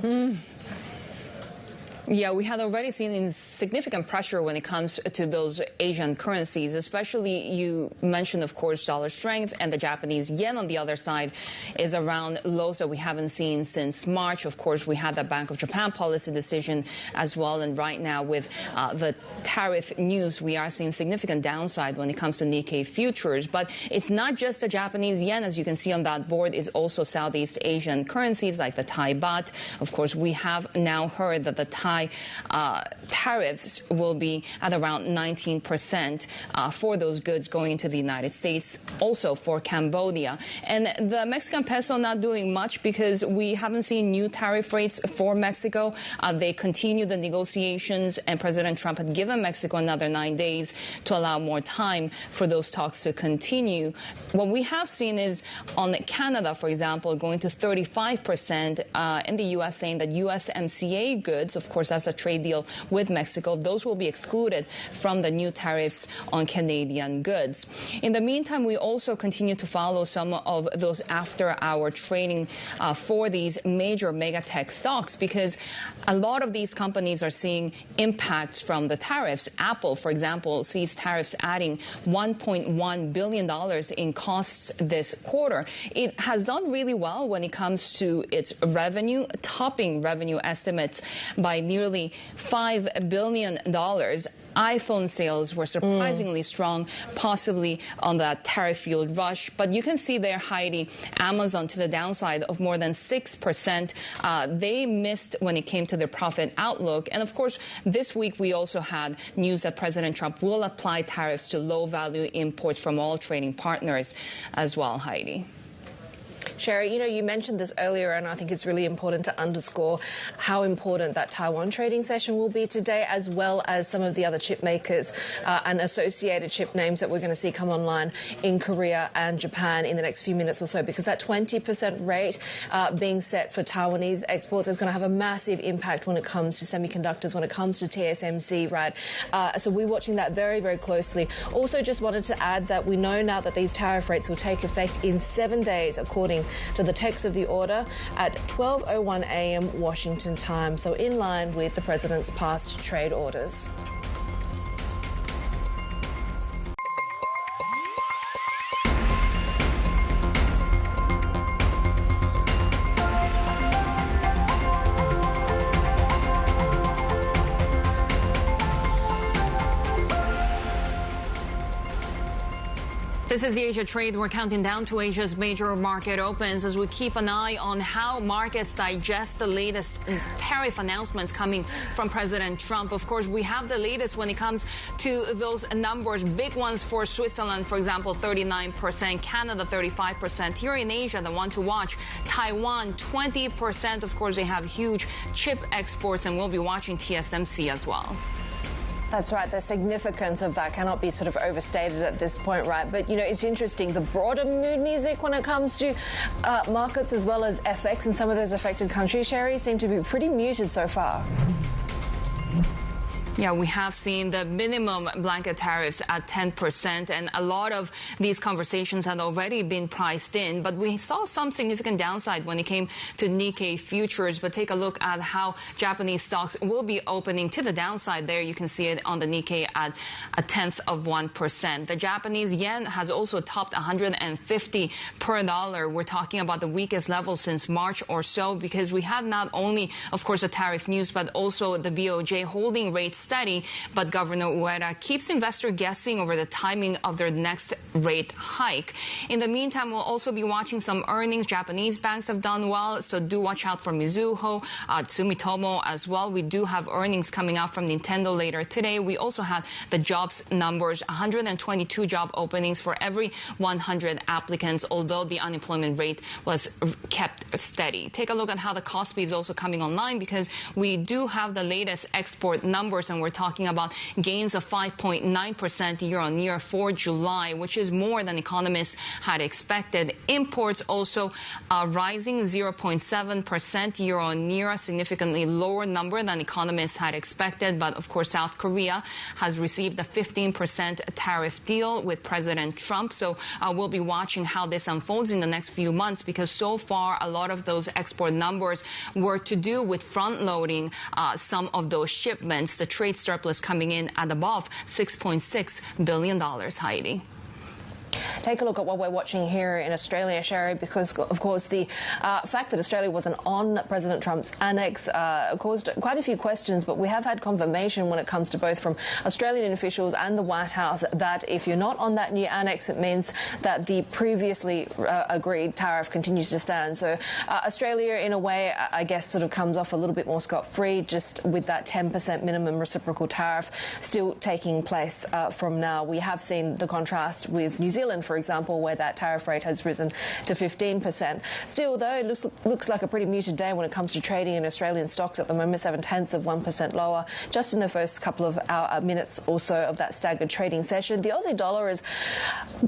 Yeah, we had already seen significant pressure when it comes to those Asian currencies, especially you mentioned, of course, dollar strength, and the Japanese yen on the other side is around lows that we haven't seen since March. Of course, we had the Bank of Japan policy decision as well. And right now with the tariff news, we are seeing significant downside when it comes to Nikkei futures. But it's not just the Japanese yen, as you can see on that board, it's also Southeast Asian currencies like the Thai baht. Of course, we have now heard that the Thai tariffs will be at around 19% for those goods going into the United States, also for Cambodia. And the Mexican peso not doing much because we haven't seen new tariff rates for Mexico. They continue the negotiations, and President Trump had given Mexico another 9 days to allow more time for those talks to continue. What we have seen is on Canada, for example, going to 35%, in the U.S. saying that USMCA goods, of course, that's a trade deal with Mexico, those will be excluded from the new tariffs on Canadian goods. In the meantime, we also continue to follow some of those after-hour trading for these major mega tech stocks, because a lot of these companies are seeing impacts from the tariffs. Apple, for example, sees tariffs adding $1.1 billion in costs this quarter. It has done really well when it comes to its revenue, topping revenue estimates by nearly $5 billion. iPhone sales were surprisingly strong, possibly on that tariff-fueled rush. But you can see there, Haidi, Amazon to the downside of more than 6%. They missed when it came to their profit outlook. And, of course, this week we also had news that President Trump will apply tariffs to low-value imports from all trading partners as well, Haidi. Shery, you mentioned this earlier, and I think it's really important to underscore how important that Taiwan trading session will be today, as well as some of the other chip makers and associated chip names that we're going to see come online in Korea and Japan in the next few minutes or so, because that 20% rate being set for Taiwanese exports is going to have a massive impact when it comes to semiconductors, when it comes to TSMC, right? So we're watching that very, very closely. Also, just wanted to add that we know now that these tariff rates will take effect in 7 days, according to the text of the order, at 12:01 a.m. Washington time, so in line with the president's past trade orders. This is the Asia Trade. We're counting down to Asia's major market opens as we keep an eye on how markets digest the latest tariff announcements coming from President Trump. Of course, we have the latest when it comes to those numbers. Big ones for Switzerland, for example, 39%, Canada 35%. Here in Asia, the one to watch, Taiwan 20%. Of course, they have huge chip exports, and we'll be watching TSMC as well. That's right. The significance of that cannot be sort of overstated at this point, right? But, you know, it's interesting. The broader mood music when it comes to markets as well as FX in some of those affected countries, Shery, seem to be pretty muted so far. Yeah, we have seen the minimum blanket tariffs at 10%, and a lot of these conversations had already been priced in. But we saw some significant downside when it came to Nikkei futures. But take a look at how Japanese stocks will be opening to the downside there. You can see it on the Nikkei at 0.1%. The Japanese yen has also topped 150 per dollar. We're talking about the weakest level since March or so, because we have not only, of course, the tariff news, but also the BOJ holding rates steady, but Governor Ueda keeps investors guessing over the timing of their next rate hike. In the meantime, we'll also be watching some earnings. Japanese banks have done well, so do watch out for Mizuho, Sumitomo as well. We do have earnings coming out from Nintendo later today. We also had the jobs numbers, 122 job openings for every 100 applicants, although the unemployment rate was kept steady. Take a look at how the Kospi is also coming online, because we do have the latest export numbers, and we're talking about gains of 5.9% year-on-year for July, which is more than economists had expected. Imports also rising 0.7% year-on-year, a significantly lower number than economists had expected. But of course, South Korea has received a 15% tariff deal with President Trump. So we'll be watching how this unfolds in the next few months, because so far a lot of those export numbers were to do with front-loading some of those shipments. The trade surplus coming in at above $6.6 billion, Haidi. Take a look at what we're watching here in Australia, Shery, because, of course, the fact that Australia wasn't on President Trump's annex caused quite a few questions, but we have had confirmation when it comes to both from Australian officials and the White House that if you're not on that new annex, it means that the previously agreed tariff continues to stand. So Australia, in a way, I guess, sort of comes off a little bit more scot-free, just with that 10% minimum reciprocal tariff still taking place from now. We have seen the contrast with New Zealand, for example, where that tariff rate has risen to 15%. Still, though, it looks like a pretty muted day when it comes to trading in Australian stocks at the moment, 0.7% lower, just in the first couple of minutes or so of that staggered trading session. The Aussie dollar is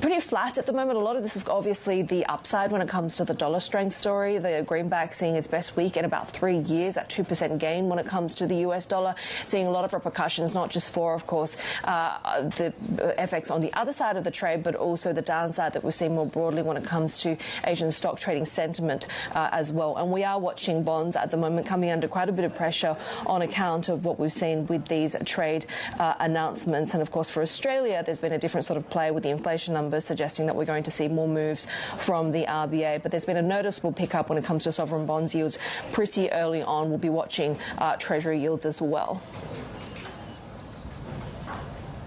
pretty flat at the moment. A lot of this is obviously the upside when it comes to the dollar strength story. The greenback seeing its best week in about 3 years, at 2% gain when it comes to the US dollar, seeing a lot of repercussions, not just for, of course, the FX on the other side of the trade, but also the downside that we're seeing more broadly when it comes to Asian stock trading sentiment as well. And we are watching bonds at the moment coming under quite a bit of pressure on account of what we've seen with these trade announcements. And of course, for Australia, there's been a different sort of play with the inflation numbers suggesting that we're going to see more moves from the RBA. But there's been a noticeable pickup when it comes to sovereign bonds yields pretty early on. We'll be watching Treasury yields as well.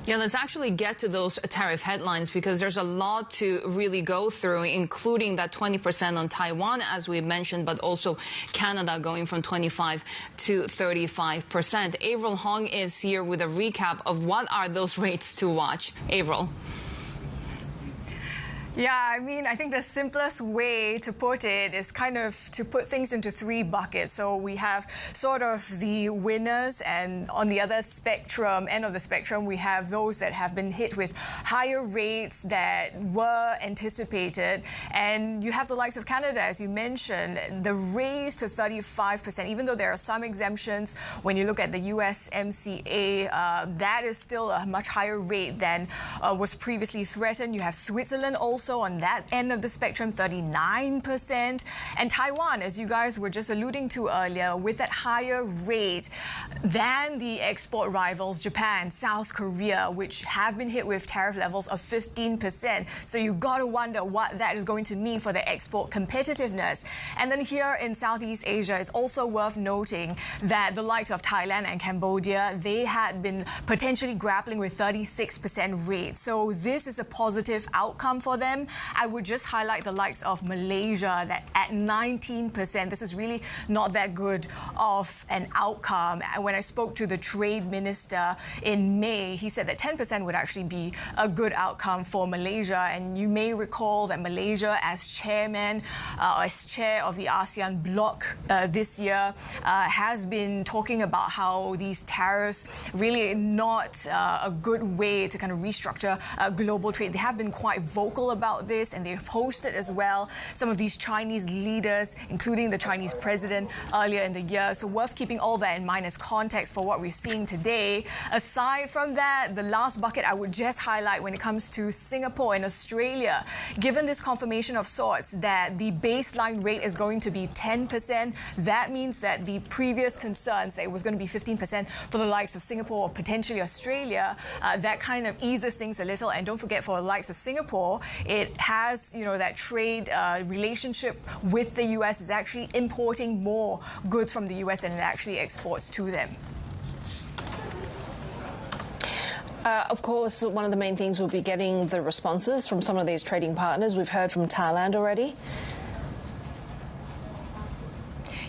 Yeah, let's actually get to those tariff headlines, because there's a lot to really go through, including that 20% on Taiwan, as we mentioned, but also Canada going from 25 to 35%. Avril Hong is here with a recap of what are those rates to watch. Avril. Yeah, I mean, I think the simplest way to put it is kind of to put things into 3 buckets. So we have sort of the winners, and on the other end of the spectrum, we have those that have been hit with higher rates that were anticipated. And you have the likes of Canada, as you mentioned, the raise to 35%, even though there are some exemptions. When you look at the USMCA, that is still a much higher rate than was previously threatened. You have Switzerland also also on that end of the spectrum, 39%. And Taiwan, as you guys were just alluding to earlier, with that higher rate than the export rivals, Japan, South Korea, which have been hit with tariff levels of 15%. So you got to wonder what that is going to mean for the export competitiveness. And then here in Southeast Asia, it's also worth noting that the likes of Thailand and Cambodia, they had been potentially grappling with 36% rates. So this is a positive outcome for them. I would just highlight the likes of Malaysia that at 19%, this is really not that good of an outcome. And when I spoke to the trade minister in May, he said that 10% would actually be a good outcome for Malaysia. And you may recall that Malaysia, as chairman, as chair of the ASEAN bloc this year, has been talking about how these tariffs really not a good way to kind of restructure global trade. They have been quite vocal about this, and they've hosted as well some of these Chinese leaders, including the Chinese president earlier in the year. So worth keeping all that in mind as context for what we're seeing today. Aside from that, the last bucket I would just highlight when it comes to Singapore and Australia, given this confirmation of sorts that the baseline rate is going to be 10%, that means that the previous concerns that it was going to be 15% for the likes of Singapore or potentially Australia, that kind of eases things a little. And don't forget, for the likes of Singapore, it has, that trade relationship with the US, is actually importing more goods from the US than it actually exports to them. Of course, one of the main things will be getting the responses from some of these trading partners. We've heard from Thailand already.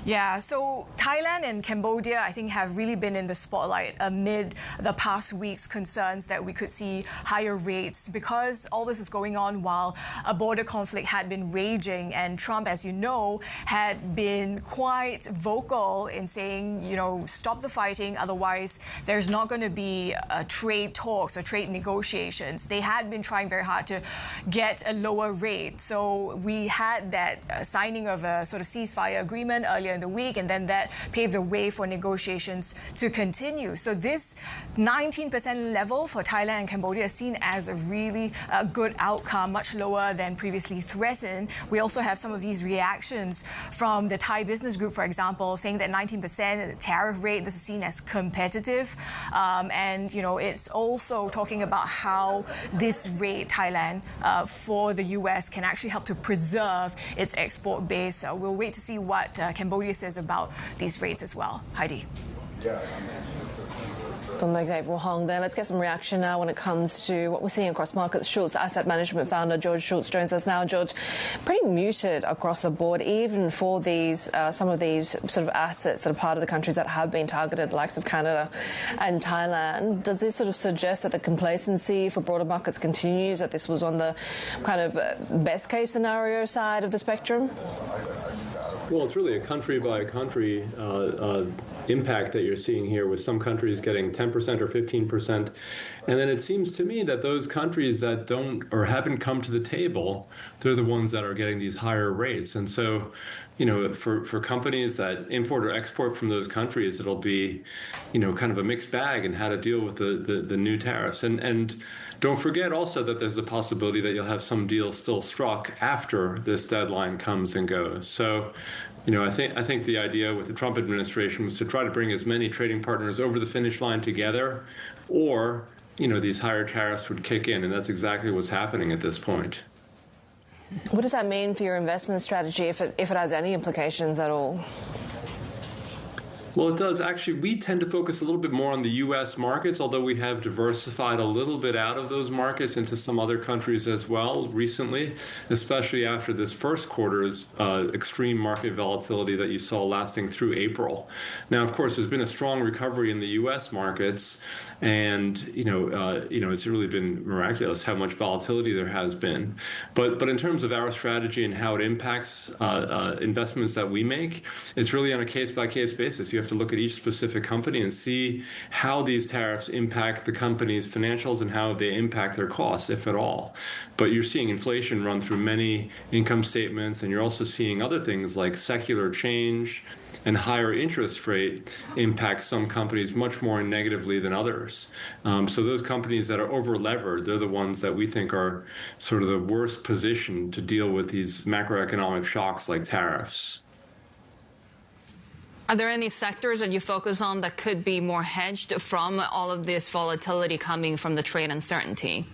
Yeah, so Thailand and Cambodia, I think, have really been in the spotlight amid the past week's concerns that we could see higher rates because all this is going on while a border conflict had been raging. And Trump, as you know, had been quite vocal in saying, stop the fighting, otherwise there's not going to be trade talks or trade negotiations. They had been trying very hard to get a lower rate. So we had that signing of a sort of ceasefire agreement earlier in the week, and then that paved the way for negotiations to continue. So this 19% level for Thailand and Cambodia is seen as a really good outcome, much lower than previously threatened. We also have some of these reactions from the Thai Business Group, for example, saying that 19% tariff rate, this is seen as competitive. And, it's also talking about how this rate, Thailand, for the U.S. can actually help to preserve its export base. So we'll wait to see what Cambodia says about these rates as well. Heidi. Bloomberg's April Hong there. Let's get some reaction now when it comes to what we're seeing across markets. Schultze Asset Management founder George Schultze joins us now. George, pretty muted across the board, even for these some of these sort of assets that are part of the countries that have been targeted, the likes of Canada and Thailand. Does this sort of suggest that the complacency for broader markets continues, that this was on the kind of best case scenario side of the spectrum? Well, it's really a country-by-country impact that you're seeing here, with some countries getting 10% or 15%. And then it seems to me that those countries that don't or haven't come to the table, they're the ones that are getting these higher rates. And so, for companies that import or export from those countries, it'll be, kind of a mixed bag in how to deal with the new tariffs. And don't forget also that there's a possibility that you'll have some deals still struck after this deadline comes and goes. So, I think the idea with the Trump administration was to try to bring as many trading partners over the finish line together, or, these higher tariffs would kick in, and that's exactly what's happening at this point. What does that mean for your investment strategy, if it has any implications at all? Well, it does. Actually, we tend to focus a little bit more on the U.S. markets, although we have diversified a little bit out of those markets into some other countries as well recently, especially after this first quarter's extreme market volatility that you saw lasting through April. Now, of course, there's been a strong recovery in the U.S. markets, and it's really been miraculous how much volatility there has been. But in terms of our strategy and how it impacts investments that we make, it's really on a case-by-case basis. You have have to look at each specific company and see how these tariffs impact the company's financials and how they impact their costs, if at all. But you're seeing inflation run through many income statements, and you're also seeing other things like secular change and higher interest rate impact some companies much more negatively than others. So those companies that are over-levered, they're the ones that we think are sort of the worst positioned to deal with these macroeconomic shocks like tariffs. Are there any sectors that you focus on that could be more hedged from all of this volatility coming from the trade uncertainty?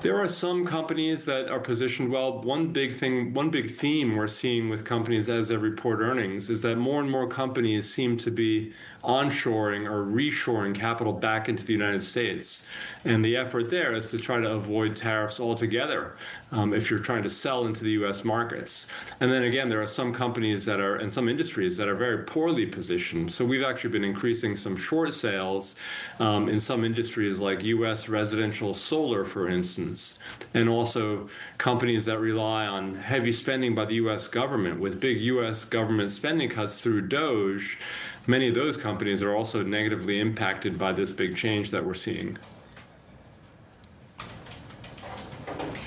There are some companies that are positioned well. One big theme we're seeing with companies as they report earnings is that more and more companies seem to be onshoring or reshoring capital back into the United States. And the effort there is to try to avoid tariffs altogether if you're trying to sell into the U.S. markets. And then again, there are some companies that are, and some industries that are very poorly positioned. So we've actually been increasing some short sales in some industries like U.S. residential solar, for instance, and also companies that rely on heavy spending by the U.S. government with big U.S. government spending cuts through DOGE. Many of those companies are also negatively impacted by this big change that we're seeing.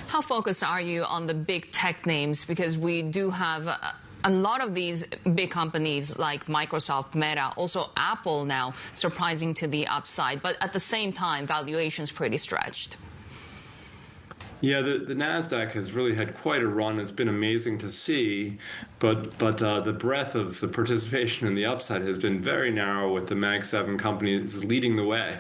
How focused are you on the big tech names? Because we do have a lot of these big companies like Microsoft, Meta, also Apple now surprising to the upside, but at the same time, valuation's pretty stretched. Yeah, the NASDAQ has really had quite a run. It's been amazing to see, but the breadth of the participation in the upside has been very narrow, with the Mag 7 companies leading the way.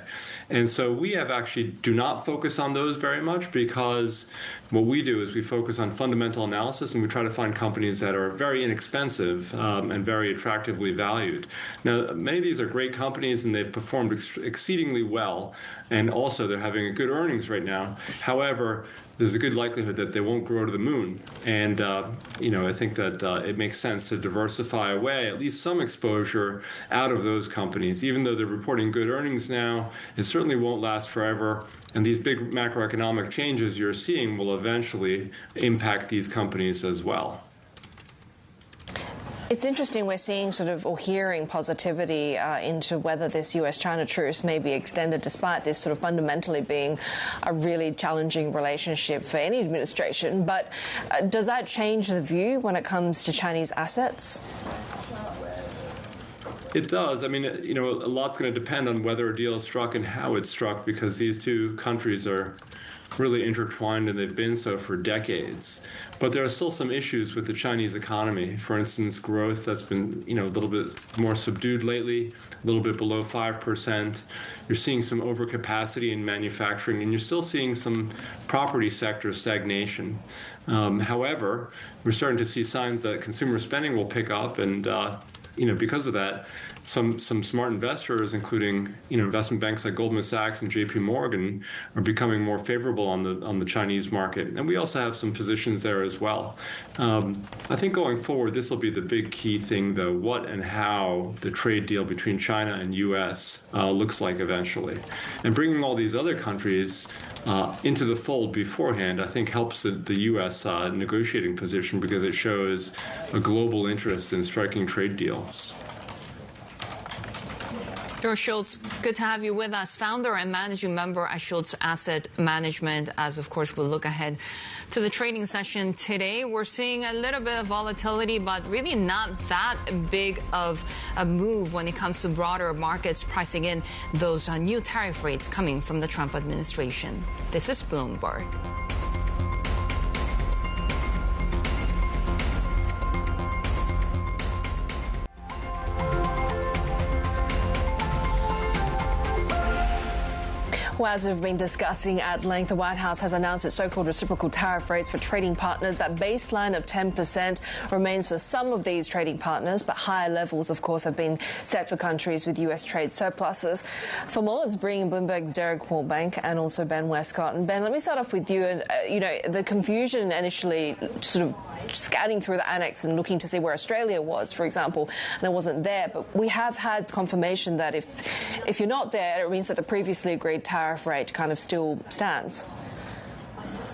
And so we have actually do not focus on those very much, because what we do is we focus on fundamental analysis, and we try to find companies that are very inexpensive and very attractively valued. Now, many of these are great companies, and they've performed exceedingly well, and also they're having a good earnings right now. However, there's a good likelihood that they won't grow to the moon. And, I think that it makes sense to diversify away at least some exposure out of those companies. Even though they're reporting good earnings now, it certainly won't last forever. And these big macroeconomic changes you're seeing will eventually impact these companies as well. It's interesting we're seeing or hearing positivity into whether this US-China truce may be extended, despite this sort of fundamentally being a really challenging relationship for any administration. But does that change the view when it comes to Chinese assets? It does. I mean, a lot's going to depend on whether a deal is struck and how it's struck, because these two countries are really intertwined, and they've been so for decades. But there are still some issues with the Chinese economy. For instance, growth that's been, a little bit more subdued lately, a little bit below 5%. You're seeing some overcapacity in manufacturing, and you're still seeing some property sector stagnation. However, we're starting to see signs that consumer spending will pick up, and because of that, some smart investors, including investment banks like Goldman Sachs and J.P. Morgan, are becoming more favorable on the Chinese market, and we also have some positions there as well. I think going forward, this will be the big key thing, though: what and how the trade deal between China and U.S. Looks like eventually, and bringing all these other countries into the fold beforehand, I think, helps the U.S. Negotiating position, because it shows a global interest in striking trade deals. George Schultze, good to have you with us, founder and managing member at Schultze Asset Management. As, of course, we'll look ahead to the trading session today. We're seeing a little bit of volatility, but really not that big of a move when it comes to broader markets pricing in those new tariff rates coming from the Trump administration. This is Bloomberg. Well, as we've been discussing at length, the White House has announced its so-called reciprocal tariff rates for trading partners. That baseline of 10% remains for some of these trading partners, but higher levels, of course, have been set for countries with U.S. trade surpluses. For more, let's bring in Bloomberg's Derek Wallbank and also Ben Westcott. And Ben, let me start off with you. And the confusion initially, sort of scanning through the annex and looking to see where Australia was, for example, and it wasn't there. But we have had confirmation that if you're not there, it means that the previously agreed tariff rate kind of still stands.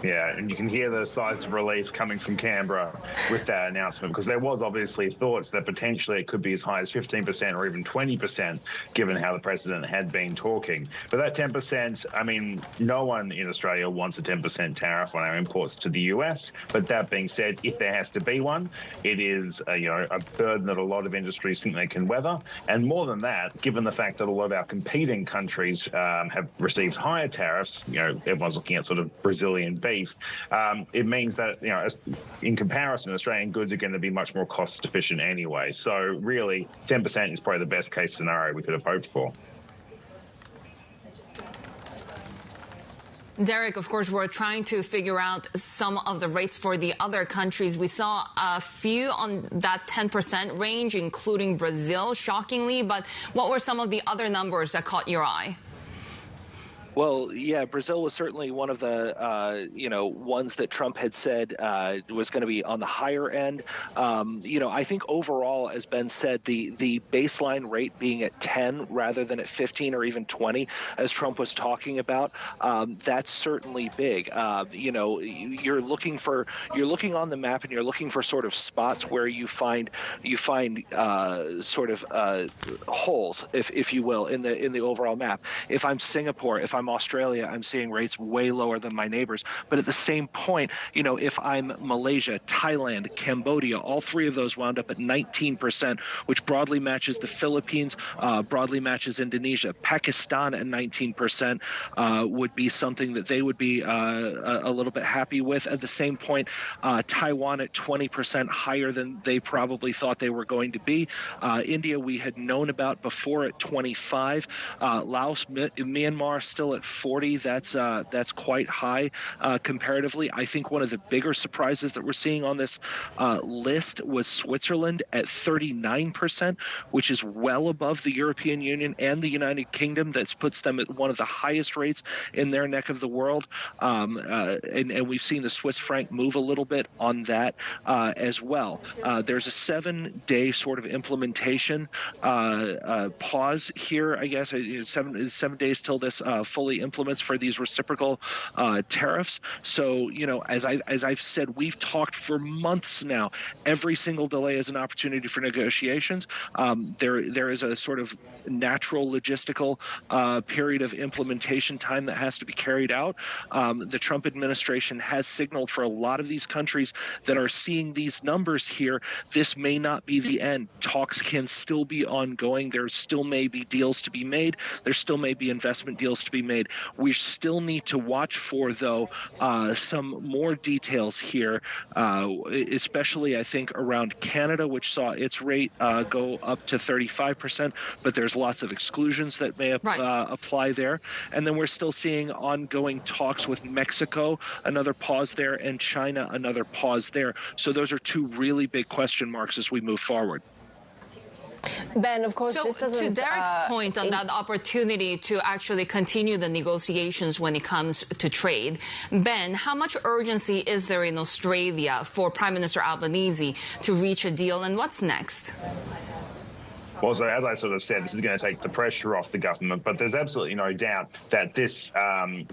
Yeah, and you can hear the sighs of relief coming from Canberra with that announcement, because there was obviously thoughts that potentially it could be as high as 15% or even 20%, given how the president had been talking. But that 10%, I mean, no one in Australia wants a 10% tariff on our imports to the US. But that being said, if there has to be one, it is a burden that a lot of industries think they can weather. And more than that, given the fact that a lot of our competing countries have received higher tariffs, everyone's looking at sort of Brazilian beef. It means that, in comparison, Australian goods are going to be much more cost efficient anyway. So really, 10% is probably the best case scenario we could have hoped for. Derek, of course, we're trying to figure out some of the rates for the other countries. We saw a few on that 10% range, including Brazil, shockingly. But what were some of the other numbers that caught your eye? Well, yeah, Brazil was certainly one of the, ones that Trump had said was going to be on the higher end. I think overall, as Ben said, the baseline rate being at 10 rather than at 15 or even 20, as Trump was talking about, that's certainly big. You're looking on the map and you're looking for sort of spots where you find sort of holes, if you will, in the overall map. If I'm Singapore, if I'm Australia, I'm seeing rates way lower than my neighbors. But at the same point, if I'm Malaysia, Thailand, Cambodia, all three of those wound up at 19%, which broadly matches the Philippines, broadly matches Indonesia. Pakistan at 19% would be something that they would be a little bit happy with. At the same point, Taiwan at 20% higher than they probably thought they were going to be. India we had known about before at 25. Laos, Myanmar still at 40. That's quite high comparatively. I think one of the bigger surprises that we're seeing on this list was Switzerland at 39%, which is well above the European Union and the United Kingdom. That puts them at one of the highest rates in their neck of the world. And we've seen the Swiss franc move a little bit on that as well. There's a 7-day sort of implementation pause here, I guess. 7 days till this fully implements for these reciprocal tariffs. So, as I've said, we've talked for months now. Every single delay is an opportunity for negotiations. There is a sort of natural logistical period of implementation time that has to be carried out. The Trump administration has signaled for a lot of these countries that are seeing these numbers here, this may not be the end. Talks can still be ongoing. There still may be deals to be made. There still may be investment deals to be made. We still need to watch for, though, some more details here, especially, I think, around Canada, which saw its rate go up to 35%, but there's lots of exclusions that may apply there. And then we're still seeing ongoing talks with Mexico, another pause there, and China, another pause there. So those are two really big question marks as we move forward. Ben, of course, so this doesn't... to Derek's point on that opportunity to actually continue the negotiations when it comes to trade, Ben, how much urgency is there in Australia for Prime Minister Albanese to reach a deal, and what's next? Well, so as I sort of said, this is going to take the pressure off the government, but there's absolutely no doubt that this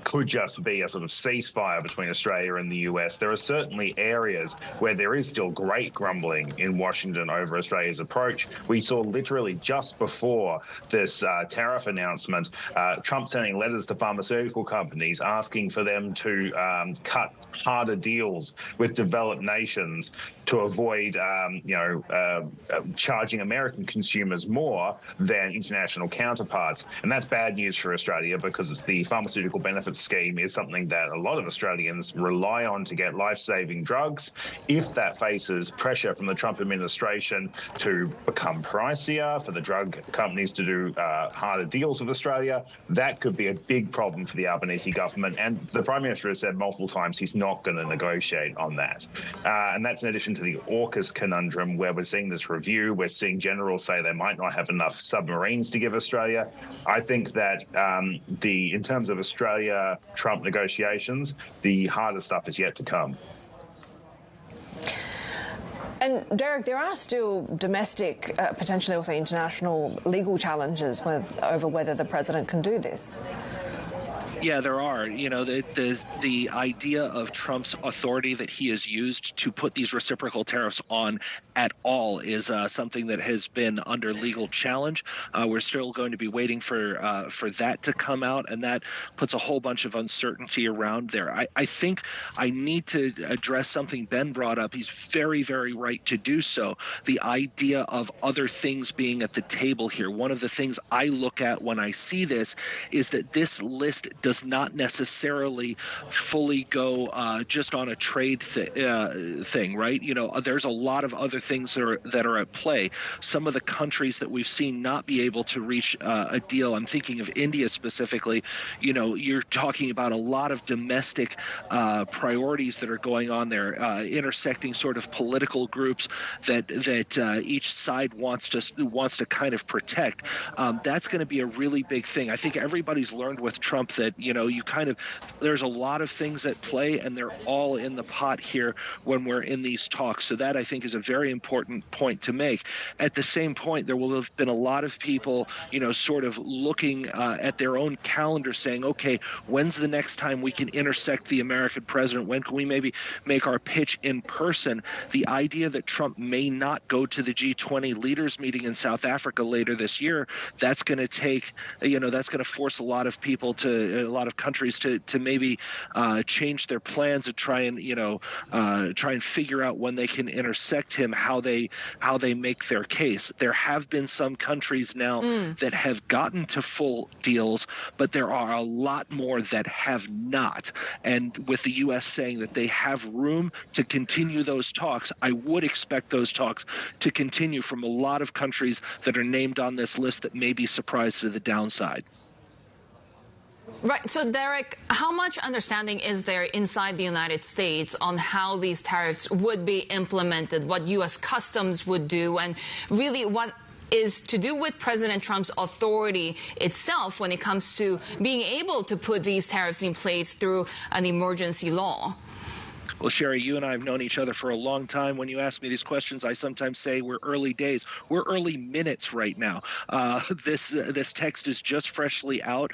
could just be a sort of ceasefire between Australia and the US. There are certainly areas where there is still great grumbling in Washington over Australia's approach. We saw literally just before this tariff announcement, Trump sending letters to pharmaceutical companies asking for them to cut harder deals with developed nations to avoid, charging American consumers more than international counterparts. And that's bad news for Australia, because the pharmaceutical benefits scheme is something that a lot of Australians rely on to get life-saving drugs. If that faces pressure from the Trump administration to become pricier, for the drug companies to do harder deals with Australia, that could be a big problem for the Albanese government. And the Prime Minister has said multiple times he's not going to negotiate on that. And that's in addition to the AUKUS conundrum, where we're seeing this review. We're seeing generals say they might not have enough submarines to give Australia. I think that in terms of Australia-Trump negotiations, the harder stuff is yet to come. And Derek, there are still domestic, potentially also international legal challenges over whether the president can do this. Yeah, there are. You know, the idea of Trump's authority that he has used to put these reciprocal tariffs on at all is something that has been under legal challenge. We're still going to be waiting for that to come out, and that puts a whole bunch of uncertainty around there. I think I need to address something Ben brought up. He's very, very right to do so. The idea of other things being at the table here. One of the things I look at when I see this is that this list does not necessarily fully go just on a trade thing, right? You know, there's a lot of other things that are at play. Some of the countries that we've seen not be able to reach a deal, I'm thinking of India specifically, you know, you're talking about a lot of domestic priorities that are going on there, intersecting sort of political groups that each side wants to kind of protect. That's going to be a really big thing. I think everybody's learned with Trump that, you know, there's a lot of things at play, and they're all in the pot here when we're in these talks. So that, I think, is a very important point to make. At the same point, there will have been a lot of people, you know, sort of looking at their own calendar saying, okay, when's the next time we can intersect the American president? When can we maybe make our pitch in person? The idea that Trump may not go to the G20 leaders meeting in South Africa later this year, that's going to take, you know, that's going to force a lot of people a lot of countries to maybe change their plans and try and figure out when they can intersect him, how they make their case. There have been some countries now that have gotten to full deals, but there are a lot more that have not. And with the U.S. saying that they have room to continue those talks, I would expect those talks to continue from a lot of countries that are named on this list that may be surprised to the downside. Right. So, Derek, how much understanding is there inside the United States on how these tariffs would be implemented, what U.S. Customs would do, and really what is to do with President Trump's authority itself when it comes to being able to put these tariffs in place through an emergency law? Well, Shery, you and I have known each other for a long time. When you ask me these questions, I sometimes say we're early days. We're early minutes right now. This text is just freshly out.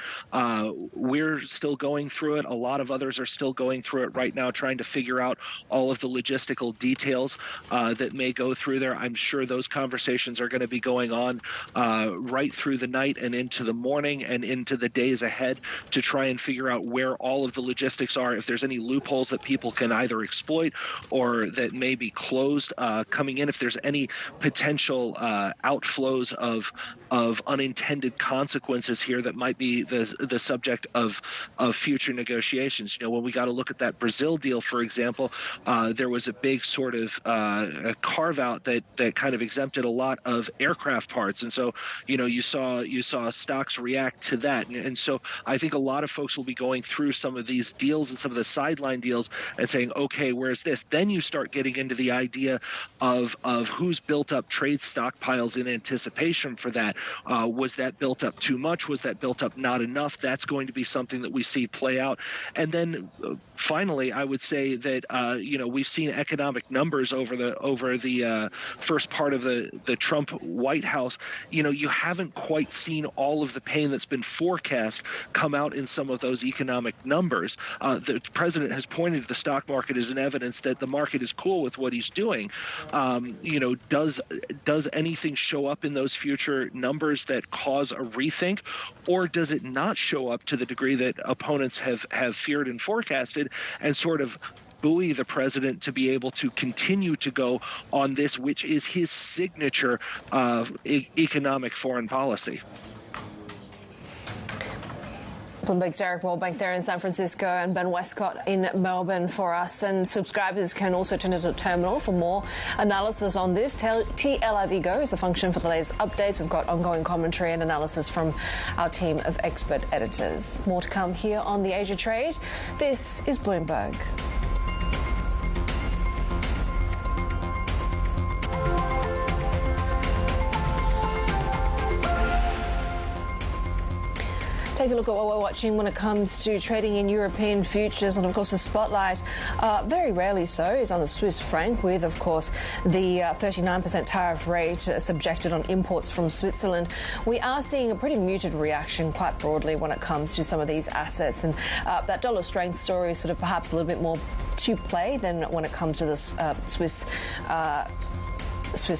We're still going through it. A lot of others are still going through it right now, trying to figure out all of the logistical details that may go through there. I'm sure those conversations are going to be going on right through the night and into the morning and into the days ahead to try and figure out where all of the logistics are, if there's any loopholes that people can either exploit or that may be closed coming in, if there's any potential outflows of unintended consequences here that might be the subject of future negotiations. You know, when we got to look at that Brazil deal, for example, there was a big sort of a carve out that kind of exempted a lot of aircraft parts, and so you know you saw stocks react to that, and so I think a lot of folks will be going through some of these deals and some of the sideline deals and saying, okay, where's this? Then you start getting into the idea of who's built up trade stockpiles in anticipation for that. Was that built up too much? Was that built up not enough? That's going to be something that we see play out. And then finally, I would say that you know, we've seen economic numbers over the first part of the Trump White House. You know, you haven't quite seen all of the pain that's been forecast come out in some of those economic numbers. The president has pointed to the stock market as an evidence that the market is cool with what he's doing. You know, does anything show up in those future numbers that cause a rethink, or does it not show up to the degree that opponents have feared and forecasted, and sort of buoy the president to be able to continue to go on this, which is his signature economic foreign policy? Bloomberg's Derek Wallbank there in San Francisco and Ben Westcott in Melbourne for us. And subscribers can also turn to the terminal for more analysis on this. TLIV Go is the function for the latest updates. We've got ongoing commentary and analysis from our team of expert editors. More to come here on the Asia Trade. This is Bloomberg. Take a look at what we're watching when it comes to trading in European futures, and of course the spotlight, very rarely so, is on the Swiss franc, with of course the 39% tariff rate subjected on imports from Switzerland. We are seeing a pretty muted reaction quite broadly when it comes to some of these assets, and that dollar strength story is sort of perhaps a little bit more to play than when it comes to this Swiss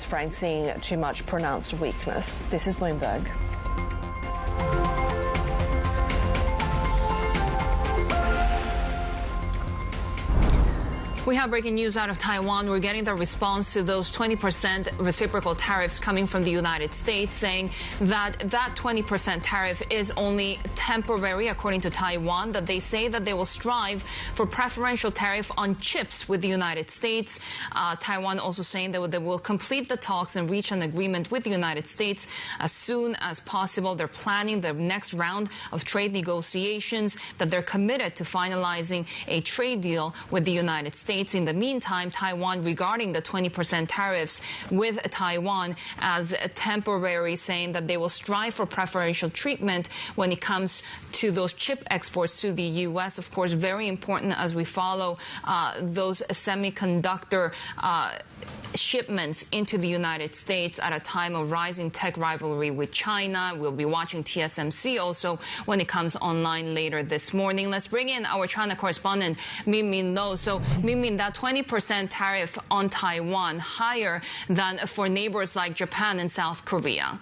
franc seeing too much pronounced weakness. This is Bloomberg. We have breaking news out of Taiwan. We're getting the response to those 20% reciprocal tariffs coming from the United States, saying that that 20% tariff is only temporary, according to Taiwan, that they say that they will strive for preferential tariff on chips with the United States. Taiwan also saying that they will complete the talks and reach an agreement with the United States as soon as possible. They're planning the next round of trade negotiations, that they're committed to finalizing a trade deal with the United States. In the meantime, Taiwan regarding the 20% tariffs with Taiwan as temporary, saying that they will strive for preferential treatment when it comes to those chip exports to the U.S. Of course, very important as we follow those semiconductor shipments into the United States at a time of rising tech rivalry with China. We'll be watching TSMC also when it comes online later this morning. Let's bring in our China correspondent, Min Lo. So, Min, that 20% tariff on Taiwan higher than for neighbors like Japan and South Korea.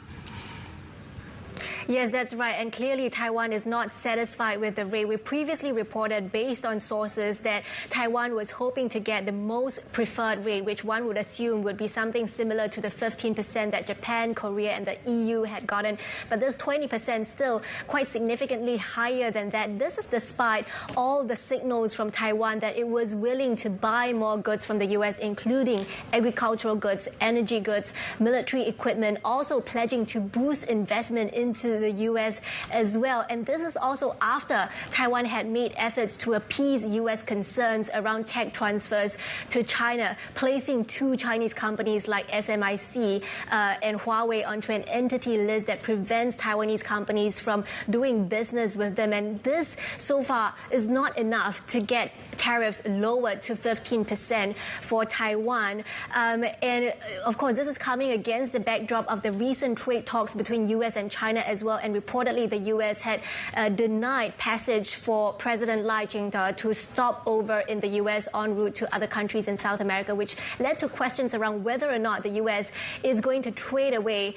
Yes, that's right. And clearly, Taiwan is not satisfied with the rate. We previously reported, based on sources, that Taiwan was hoping to get the most preferred rate, which one would assume would be something similar to the 15% that Japan, Korea, and the EU had gotten. But this 20% still quite significantly higher than that. This is despite all the signals from Taiwan that it was willing to buy more goods from the U.S., including agricultural goods, energy goods, military equipment, also pledging to boost investment into the U.S. as well. And this is also after Taiwan had made efforts to appease U.S. concerns around tech transfers to China, placing two Chinese companies like SMIC and Huawei onto an entity list that prevents Taiwanese companies from doing business with them. And this, so far, is not enough to get tariffs lowered to 15% for Taiwan. And, of course, this is coming against the backdrop of the recent trade talks between U.S. and China as well. And reportedly, the U.S. had denied passage for President Lai Ching-te to stop over in the U.S. en route to other countries in South America, which led to questions around whether or not the U.S. is going to trade away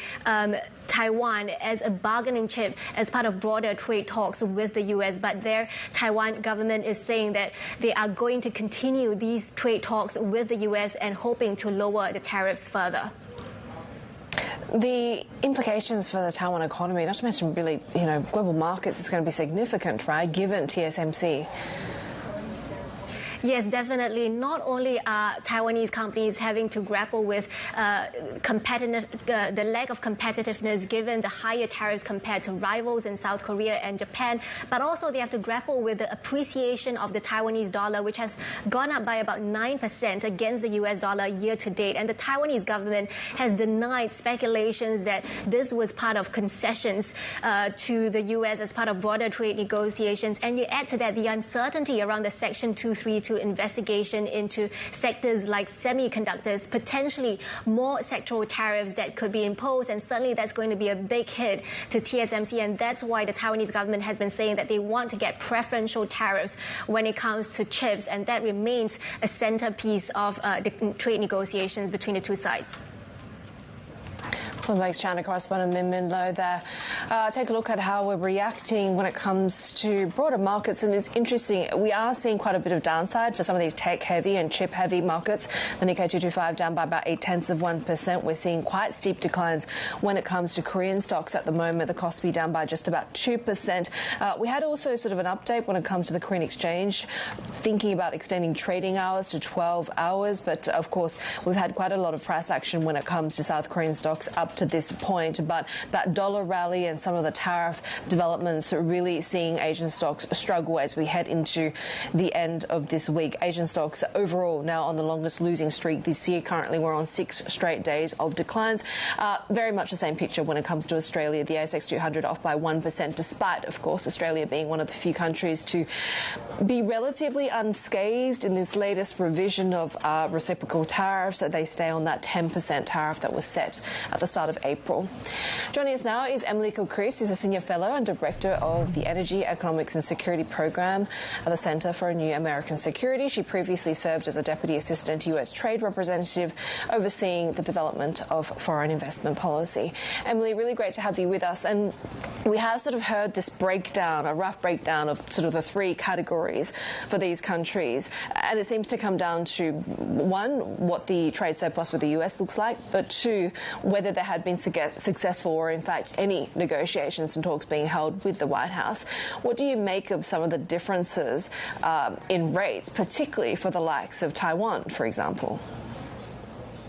Taiwan as a bargaining chip as part of broader trade talks with the U.S. But their Taiwan government is saying that they are going to continue these trade talks with the U.S. and hoping to lower the tariffs further. The implications for the Taiwan economy, not to mention really, global markets, is going to be significant, right, given TSMC. Yes, definitely. Not only are Taiwanese companies having to grapple with the lack of competitiveness given the higher tariffs compared to rivals in South Korea and Japan, but also they have to grapple with the appreciation of the Taiwanese dollar, which has gone up by about 9% against the US dollar year to date. And the Taiwanese government has denied speculations that this was part of concessions to the US as part of broader trade negotiations. And you add to that the uncertainty around the Section 232 investigation into sectors like semiconductors, potentially more sectoral tariffs that could be imposed, and certainly that's going to be a big hit to TSMC, and that's why the Taiwanese government has been saying that they want to get preferential tariffs when it comes to chips, and that remains a centerpiece of the trade negotiations between the two sides. Bloomberg's China correspondent Min Lo there. Take a look at how we're reacting when it comes to broader markets, and it's interesting. We are seeing quite a bit of downside for some of these tech-heavy and chip-heavy markets. The Nikkei 225 down by about 0.8%. We're seeing quite steep declines when it comes to Korean stocks at the moment. The Kospi down by just about 2%. We had also sort of an update when it comes to the Korean exchange, thinking about extending trading hours to 12 hours. But, of course, we've had quite a lot of price action when it comes to South Korean stocks, up up to this point, but that dollar rally and some of the tariff developments are really seeing Asian stocks struggle as we head into the end of this week. Asian stocks overall now on the longest losing streak this year. Currently, we're on 6 straight days of declines. Very much the same picture when it comes to Australia. The ASX 200 off by 1%, despite, of course, Australia being one of the few countries to be relatively unscathed in this latest revision of reciprocal tariffs. They stay on that 10% tariff that was set at the start of April. Joining us now is Emily Kilcrease, who's a Senior Fellow and Director of the Energy, Economics and Security Program at the Centre for New American Security. She previously served as a Deputy Assistant US Trade Representative overseeing the development of foreign investment policy. Emily, really great to have you with us. And we have sort of heard this breakdown, a rough breakdown of sort of the 3 categories for these countries. And it seems to come down to, 1, what the trade surplus with the US looks like, but 2, whether there had been successful or, in fact, any negotiations and talks being held with the White House. What do you make of some of the differences in rates, particularly for the likes of Taiwan, for example?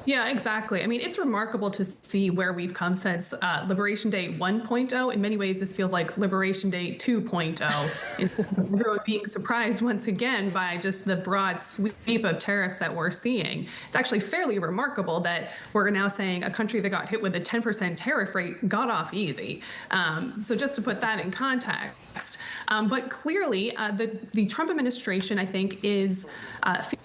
Yeah, exactly. I mean, it's remarkable to see where we've come since Liberation Day 1.0. In many ways, this feels like Liberation Day 2.0. Everyone being surprised once again by just the broad sweep of tariffs that we're seeing. It's actually fairly remarkable that we're now saying a country that got hit with a 10% tariff rate got off easy. So just to put that in context. But clearly, the Trump administration, I think, is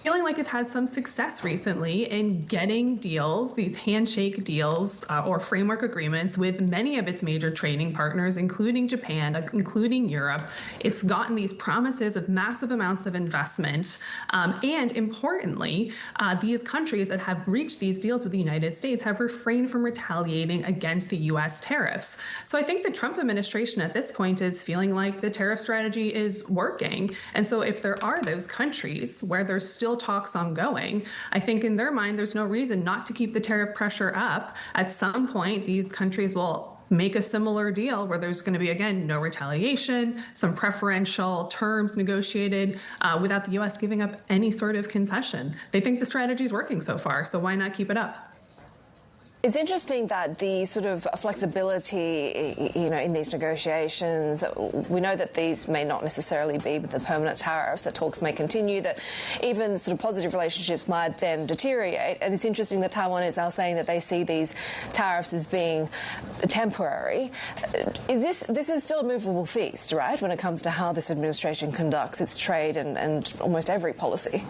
feeling like it's had some success recently in getting deals, these handshake deals or framework agreements with many of its major trading partners, including Japan, including Europe. It's gotten these promises of massive amounts of investment. And importantly, these countries that have reached these deals with the United States have refrained from retaliating against the U.S. tariffs. So I think the Trump administration at this point is feeling like the tariff strategy is working. And so if there are those countries where there's still talks ongoing, I think in their mind, there's no reason not to keep the tariff pressure up. At some point, these countries will make a similar deal where there's going to be, again, no retaliation, some preferential terms negotiated without the U.S. giving up any sort of concession. They think the strategy is working so far, so why not keep it up? It's interesting that the sort of flexibility, in these negotiations, we know that these may not necessarily be with the permanent tariffs, that talks may continue, that even sort of positive relationships might then deteriorate. And it's interesting that Taiwan is now saying that they see these tariffs as being temporary. This is still a movable feast, right, when it comes to how this administration conducts its trade and almost every policy?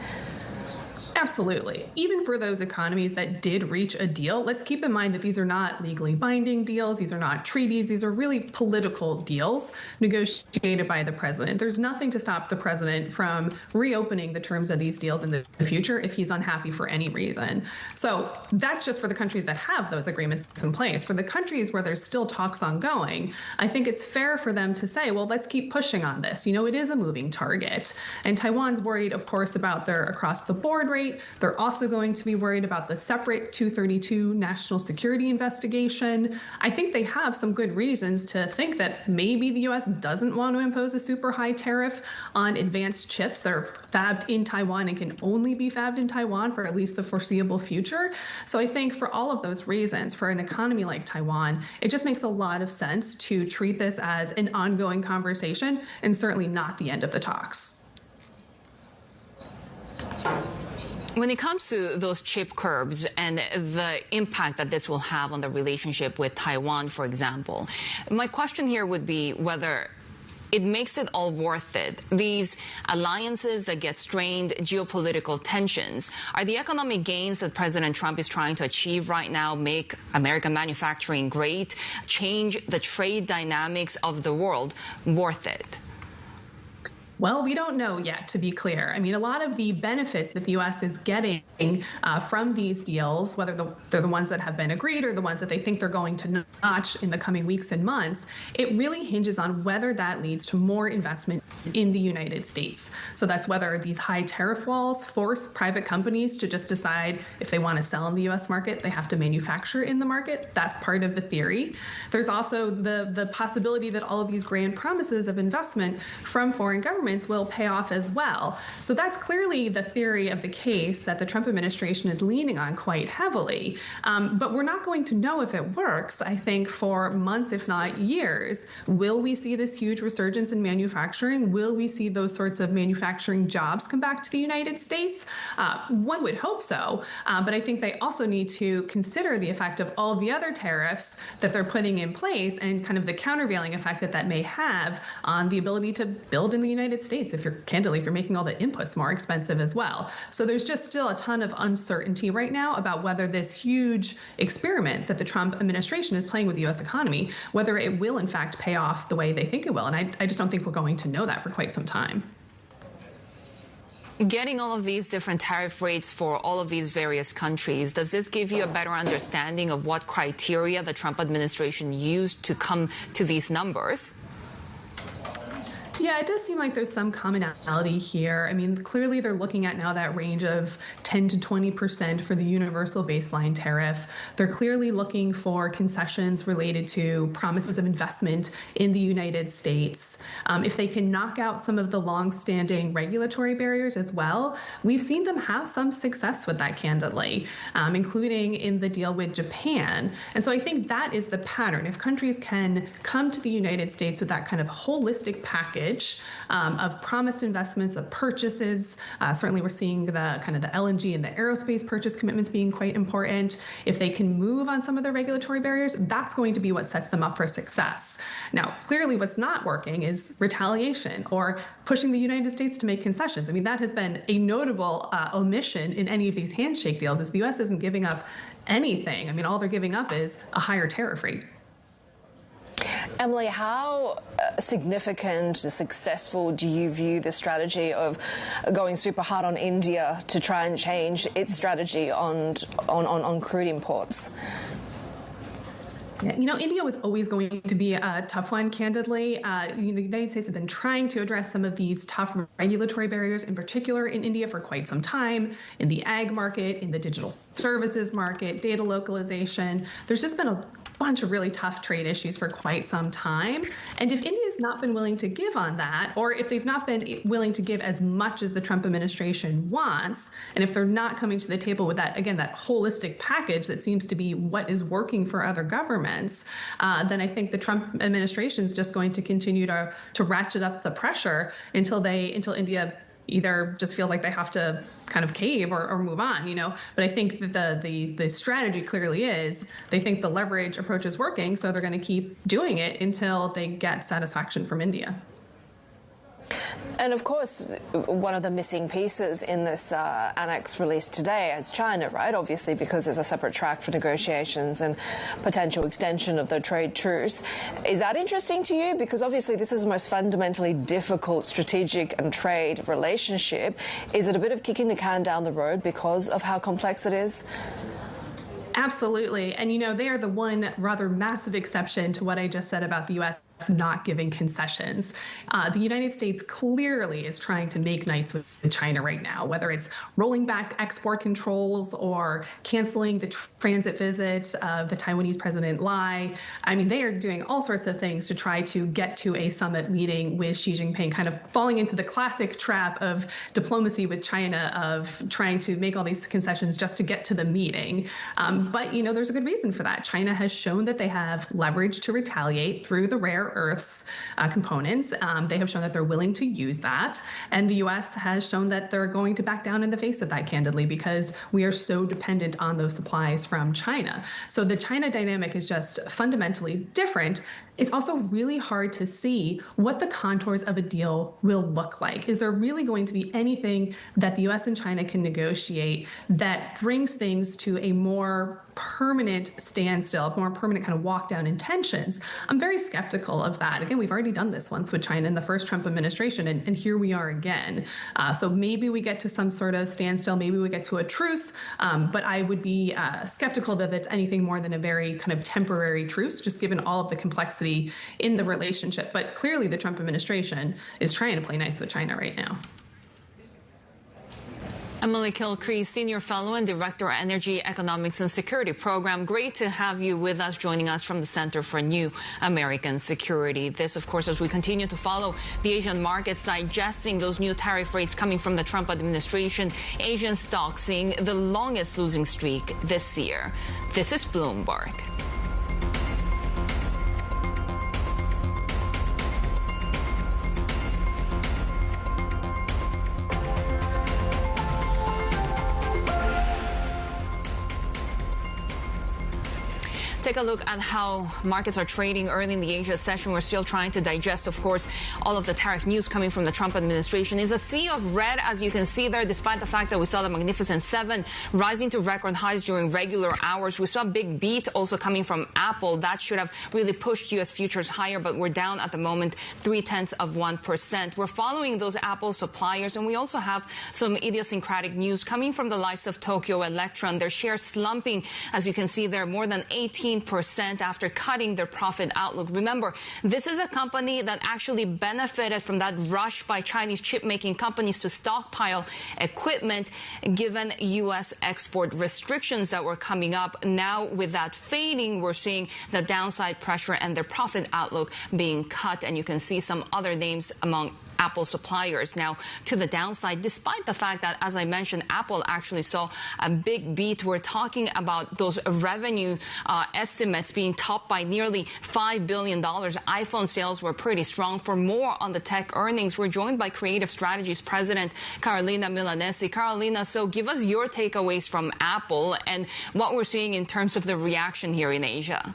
Absolutely. Even for those economies that did reach a deal, let's keep in mind that these are not legally binding deals. These are not treaties. These are really political deals negotiated by the president. There's nothing to stop the president from reopening the terms of these deals in the future if he's unhappy for any reason. So that's just for the countries that have those agreements in place. For the countries where there's still talks ongoing, I think it's fair for them to say, well, let's keep pushing on this. It is a moving target. And Taiwan's worried, of course, about their across-the-board rate. They're also going to be worried about the separate 232 national security investigation. I think they have some good reasons to think that maybe the U.S. doesn't want to impose a super high tariff on advanced chips that are fabbed in Taiwan and can only be fabbed in Taiwan for at least the foreseeable future. So I think for all of those reasons, for an economy like Taiwan, it just makes a lot of sense to treat this as an ongoing conversation and certainly not the end of the talks. When it comes to those chip curbs and the impact that this will have on the relationship with Taiwan, for example, my question here would be whether it makes it all worth it. These alliances that get strained, geopolitical tensions, are the economic gains that President Trump is trying to achieve right now make American manufacturing great, change the trade dynamics of the world worth it? Well, we don't know yet, to be clear. I mean, a lot of the benefits that the U.S. is getting from these deals, whether they're the ones that have been agreed or the ones that they think they're going to notch in the coming weeks and months, it really hinges on whether that leads to more investment in the United States. So that's whether these high tariff walls force private companies to just decide if they want to sell in the U.S. market, they have to manufacture in the market. That's part of the theory. There's also the possibility that all of these grand promises of investment from foreign governments experiments will pay off as well. So that's clearly the theory of the case that the Trump administration is leaning on quite heavily. But we're not going to know if it works, I think, for months, if not years. Will we see this huge resurgence in manufacturing? Will we see those sorts of manufacturing jobs come back to the United States? One would hope so. But I think they also need to consider the effect of all the other tariffs that they're putting in place and kind of the countervailing effect that that may have on the ability to build in the United States, if you're making all the inputs more expensive as well. So there's just still a ton of uncertainty right now about whether this huge experiment that the Trump administration is playing with the U.S. economy, whether it will in fact pay off the way they think it will. And I just don't think we're going to know that for quite some time. Getting all of these different tariff rates for all of these various countries, does this give you a better understanding of what criteria the Trump administration used to come to these numbers? Yeah, it does seem like there's some commonality here. I mean, clearly they're looking at now that range of 10 to 20% for the universal baseline tariff. They're clearly looking for concessions related to promises of investment in the United States. If they can knock out some of the longstanding regulatory barriers as well, we've seen them have some success with that, candidly, including in the deal with Japan. And so I think that is the pattern. If countries can come to the United States with that kind of holistic package of promised investments, of purchases. Certainly we're seeing the kind of the LNG and the aerospace purchase commitments being quite important. If they can move on some of the regulatory barriers, that's going to be what sets them up for success. Now, clearly what's not working is retaliation or pushing the United States to make concessions. I mean, that has been a notable omission in any of these handshake deals, is the U.S. isn't giving up anything. I mean, all they're giving up is a higher tariff rate. Emily, how significant, successful do you view the strategy of going super hard on India to try and change its strategy on crude imports? Yeah, India was always going to be a tough one, candidly. The United States has been trying to address some of these tough regulatory barriers, in particular in India, for quite some time, in the ag market, in the digital services market, data localization. There's just been a bunch of really tough trade issues for quite some time. And if India's not been willing to give on that, or if they've not been willing to give as much as the Trump administration wants, and if they're not coming to the table with that, again, that holistic package that seems to be what is working for other governments, then I think the Trump administration is just going to continue to ratchet up the pressure until India either just feels like they have to kind of cave or move on, But I think that the strategy clearly is they think the leverage approach is working, so they're going to keep doing it until they get satisfaction from India. And of course, one of the missing pieces in this annex released today is China, right? Obviously, because there's a separate track for negotiations and potential extension of the trade truce. Is that interesting to you? Because obviously this is the most fundamentally difficult strategic and trade relationship. Is it a bit of kicking the can down the road because of how complex it is? Absolutely. And, they are the one rather massive exception to what I just said about the U.S. not giving concessions. The United States clearly is trying to make nice with China right now, whether it's rolling back export controls or canceling the transit visit of the Taiwanese President Lowy. I mean, they are doing all sorts of things to try to get to a summit meeting with Xi Jinping, kind of falling into the classic trap of diplomacy with China of trying to make all these concessions just to get to the meeting. But, there's a good reason for that. China has shown that they have leverage to retaliate through the rare earths components. They have shown that they're willing to use that. And the U.S. has shown that they're going to back down in the face of that, candidly, because we are so dependent on those supplies from China. So the China dynamic is just fundamentally different. It's also really hard to see what the contours of a deal will look like. Is there really going to be anything that the U.S. and China can negotiate that brings things to a more permanent standstill, a more permanent kind of walk down in tensions? I'm very skeptical of that. Again, we've already done this once with China in the first Trump administration, and here we are again. So maybe we get to some sort of standstill, maybe we get to a truce, but I would be skeptical that it's anything more than a very kind of temporary truce, just given all of the complexity in the relationship. But clearly the Trump administration is trying to play nice with China right now. Emily Kilcrease, Senior Fellow and Director of Energy, Economics and Security Program. Great to have you with us, joining us from the Center for New American Security. This, of course, as we continue to follow the Asian markets digesting those new tariff rates coming from the Trump administration. Asian stocks seeing the longest losing streak this year. This is Bloomberg. Take a look at how markets are trading early in the Asia session. We're still trying to digest, of course, all of the tariff news coming from the Trump administration. It's a sea of red, as you can see there, despite the fact that we saw the Magnificent Seven rising to record highs during regular hours. We saw a big beat also coming from Apple. That should have really pushed U.S. futures higher, but we're down at the moment 0.3%. We're following those Apple suppliers, and we also have some idiosyncratic news coming from the likes of Tokyo Electron. Their shares slumping, as you can see there, more than 18% after cutting their profit outlook. Remember, this is a company that actually benefited from that rush by Chinese chip-making companies to stockpile equipment given U.S. export restrictions that were coming up. Now, with that fading, we're seeing the downside pressure and their profit outlook being cut. And you can see some other names among Apple suppliers now to the downside, despite the fact that, as I mentioned, Apple actually saw a big beat. We're talking about those revenue estimates being topped by nearly $5 billion. iPhone sales were pretty strong. For more on the tech earnings, we're joined by Creative Strategies President Carolina Milanesi. Carolina, so give us your takeaways from Apple and what we're seeing in terms of the reaction here in Asia.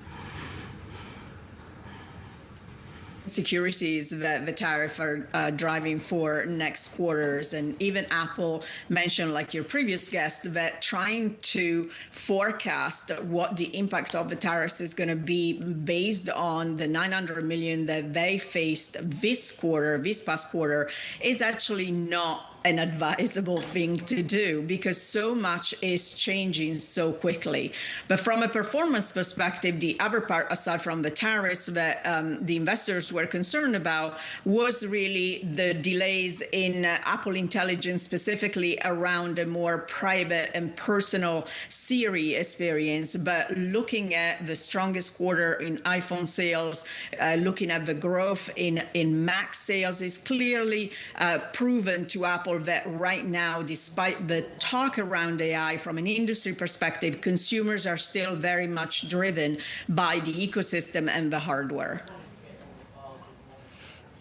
Securities that the tariff are driving for next quarters. And even Apple mentioned, like your previous guest, that trying to forecast what the impact of the tariffs is going to be based on the $900 million that they faced this past quarter, is actually not an advisable thing to do because so much is changing so quickly. But from a performance perspective, the other part, aside from the tariffs that the investors were concerned about, was really the delays in Apple Intelligence, specifically around a more private and personal Siri experience. But looking at the strongest quarter in iPhone sales, looking at the growth in Mac sales, is clearly proven to Apple that right now, despite the talk around AI from an industry perspective, consumers are still very much driven by the ecosystem and the hardware.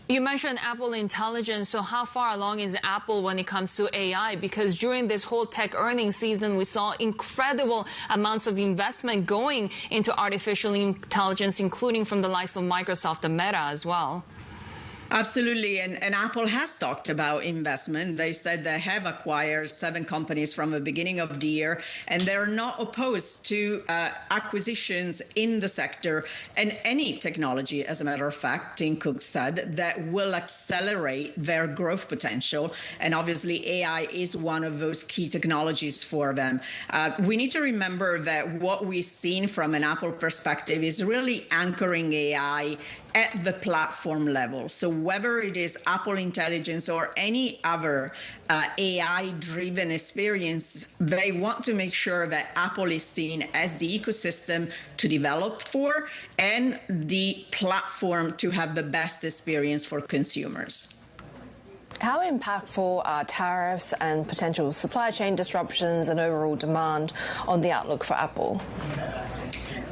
You mentioned Apple Intelligence. So how far along is Apple when it comes to AI? Because during this whole tech earnings season, we saw incredible amounts of investment going into artificial intelligence, including from the likes of Microsoft and Meta as well. Absolutely. And Apple has talked about investment. They said they have acquired 7 companies from the beginning of the year, and they're not opposed to acquisitions in the sector and any technology, as a matter of fact, Tim Cook said, that will accelerate their growth potential. And obviously, AI is one of those key technologies for them. We need to remember that what we've seen from an Apple perspective is really anchoring AI at the platform level. So whether it is Apple Intelligence or any other AI-driven experience, they want to make sure that Apple is seen as the ecosystem to develop for and the platform to have the best experience for consumers. How impactful are tariffs and potential supply chain disruptions and overall demand on the outlook for Apple?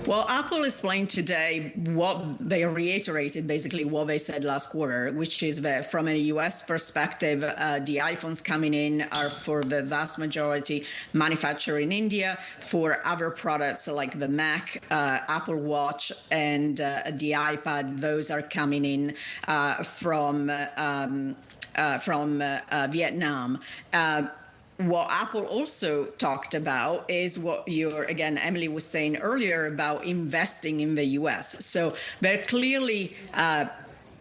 Well, Apple explained today what they reiterated, basically what they said last quarter, which is that from a U.S. perspective, the iPhones coming in are for the vast majority manufactured in India. For other products like the Mac, Apple Watch, and the iPad, those are coming in from Vietnam. What Apple also talked about is what Emily was saying earlier about investing in the U.S. So they're clearly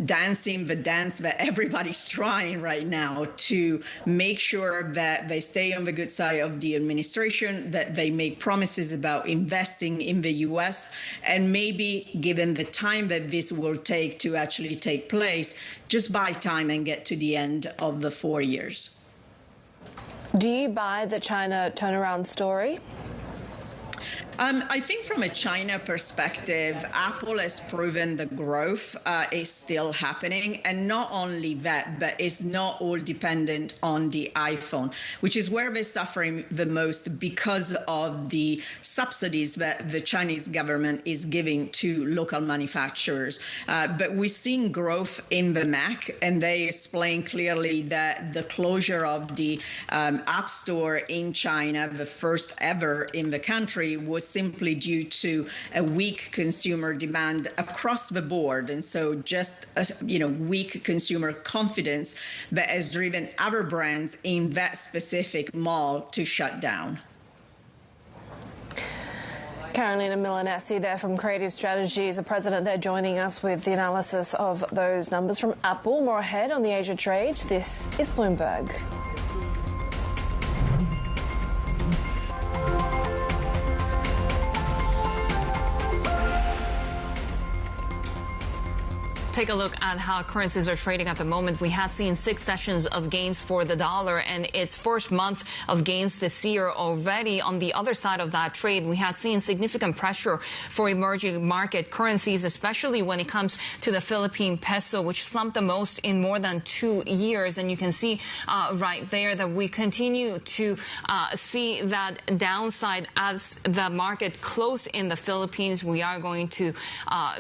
dancing the dance that everybody's trying right now to make sure that they stay on the good side of the administration, that they make promises about investing in the U.S., and maybe given the time that this will take to actually take place, just buy time and get to the end of the 4 years. Do you buy the China turnaround story? I think from a China perspective, Apple has proven the growth is still happening. And not only that, but it's not all dependent on the iPhone, which is where they're suffering the most because of the subsidies that the Chinese government is giving to local manufacturers. But we're seeing growth in the Mac, and they explain clearly that the closure of the App Store in China, the first ever in the country, was simply due to a weak consumer demand across the board. And so just, weak consumer confidence that has driven other brands in that specific mall to shut down. Carolina Milanesi there from Creative Strategies, the president there, joining us with the analysis of those numbers from Apple. More ahead on the Asia trade. This is Bloomberg. Take a look at how currencies are trading at the moment. We had seen 6 sessions of gains for the dollar and its first month of gains this year already. On the other side of that trade, we had seen significant pressure for emerging market currencies, especially when it comes to the Philippine peso, which slumped the most in more than 2 years. And you can see right there that we continue to see that downside as the market closed in the Philippines. We are going to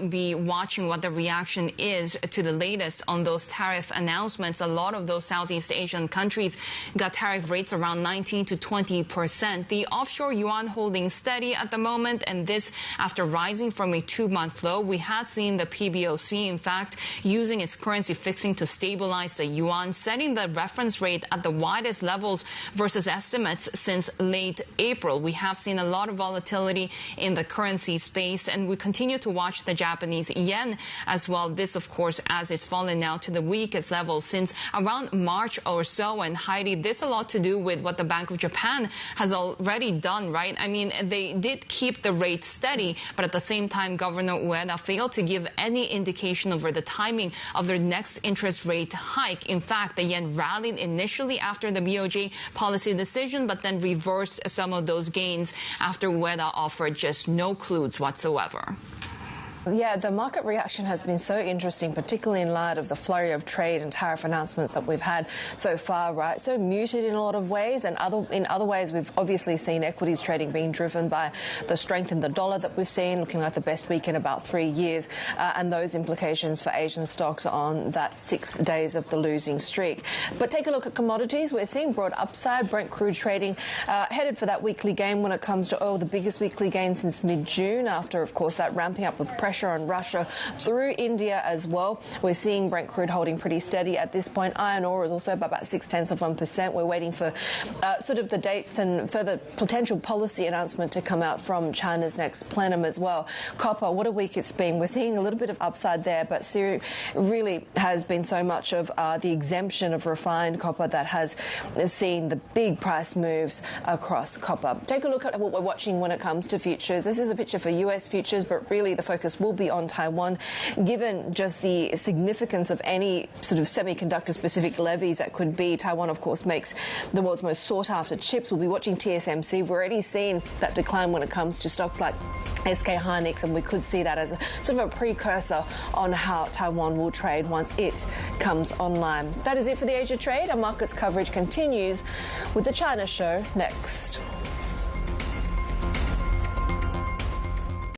be watching what the reaction is to the latest on those tariff announcements. A lot of those Southeast Asian countries got tariff rates around 19 to 20%. The offshore yuan holding steady at the moment, and this after rising from a 2-month low. We had seen the PBOC, in fact, using its currency fixing to stabilize the yuan, setting the reference rate at the widest levels versus estimates since late April. We have seen a lot of volatility in the currency space, and we continue to watch the Japanese yen as well. This, of course, as it's fallen now to the weakest level since around March or so. And Haidi, this a lot to do with what the Bank of Japan has already done, right? I mean, they did keep the rate steady, but at the same time, Governor Ueda failed to give any indication over the timing of their next interest rate hike. In fact, the yen rallied initially after the BOJ policy decision, but then reversed some of those gains after Ueda offered just no clues whatsoever. Yeah, the market reaction has been so interesting, particularly in light of the flurry of trade and tariff announcements that we've had so far, right? So muted in a lot of ways, and in other ways we've obviously seen equities trading being driven by the strength in the dollar that we've seen, looking like the best week in about 3 years, and those implications for Asian stocks on that 6 days of the losing streak. But take a look at commodities. We're seeing broad upside. Brent crude trading headed for that weekly gain when it comes to oil, the biggest weekly gain since mid-June, after, of course, that ramping up of pressure on Russia through India as well. We're seeing Brent crude holding pretty steady at this point. Iron ore is also about 0.6%. We're waiting for sort of the dates and further potential policy announcement to come out from China's next plenum as well. Copper, what a week it's been. We're seeing a little bit of upside there, but really has been so much of the exemption of refined copper that has seen the big price moves across copper. Take a look at what we're watching when it comes to futures. This is a picture for US futures, but really the focus will be on Taiwan, given just the significance of any sort of semiconductor-specific levies that could be. Taiwan, of course, makes the world's most sought-after chips. We'll be watching TSMC. We've already seen that decline when it comes to stocks like SK Hynix, and we could see that as a sort of a precursor on how Taiwan will trade once it comes online. That is it for the Asia trade. Our markets coverage continues with the China show next.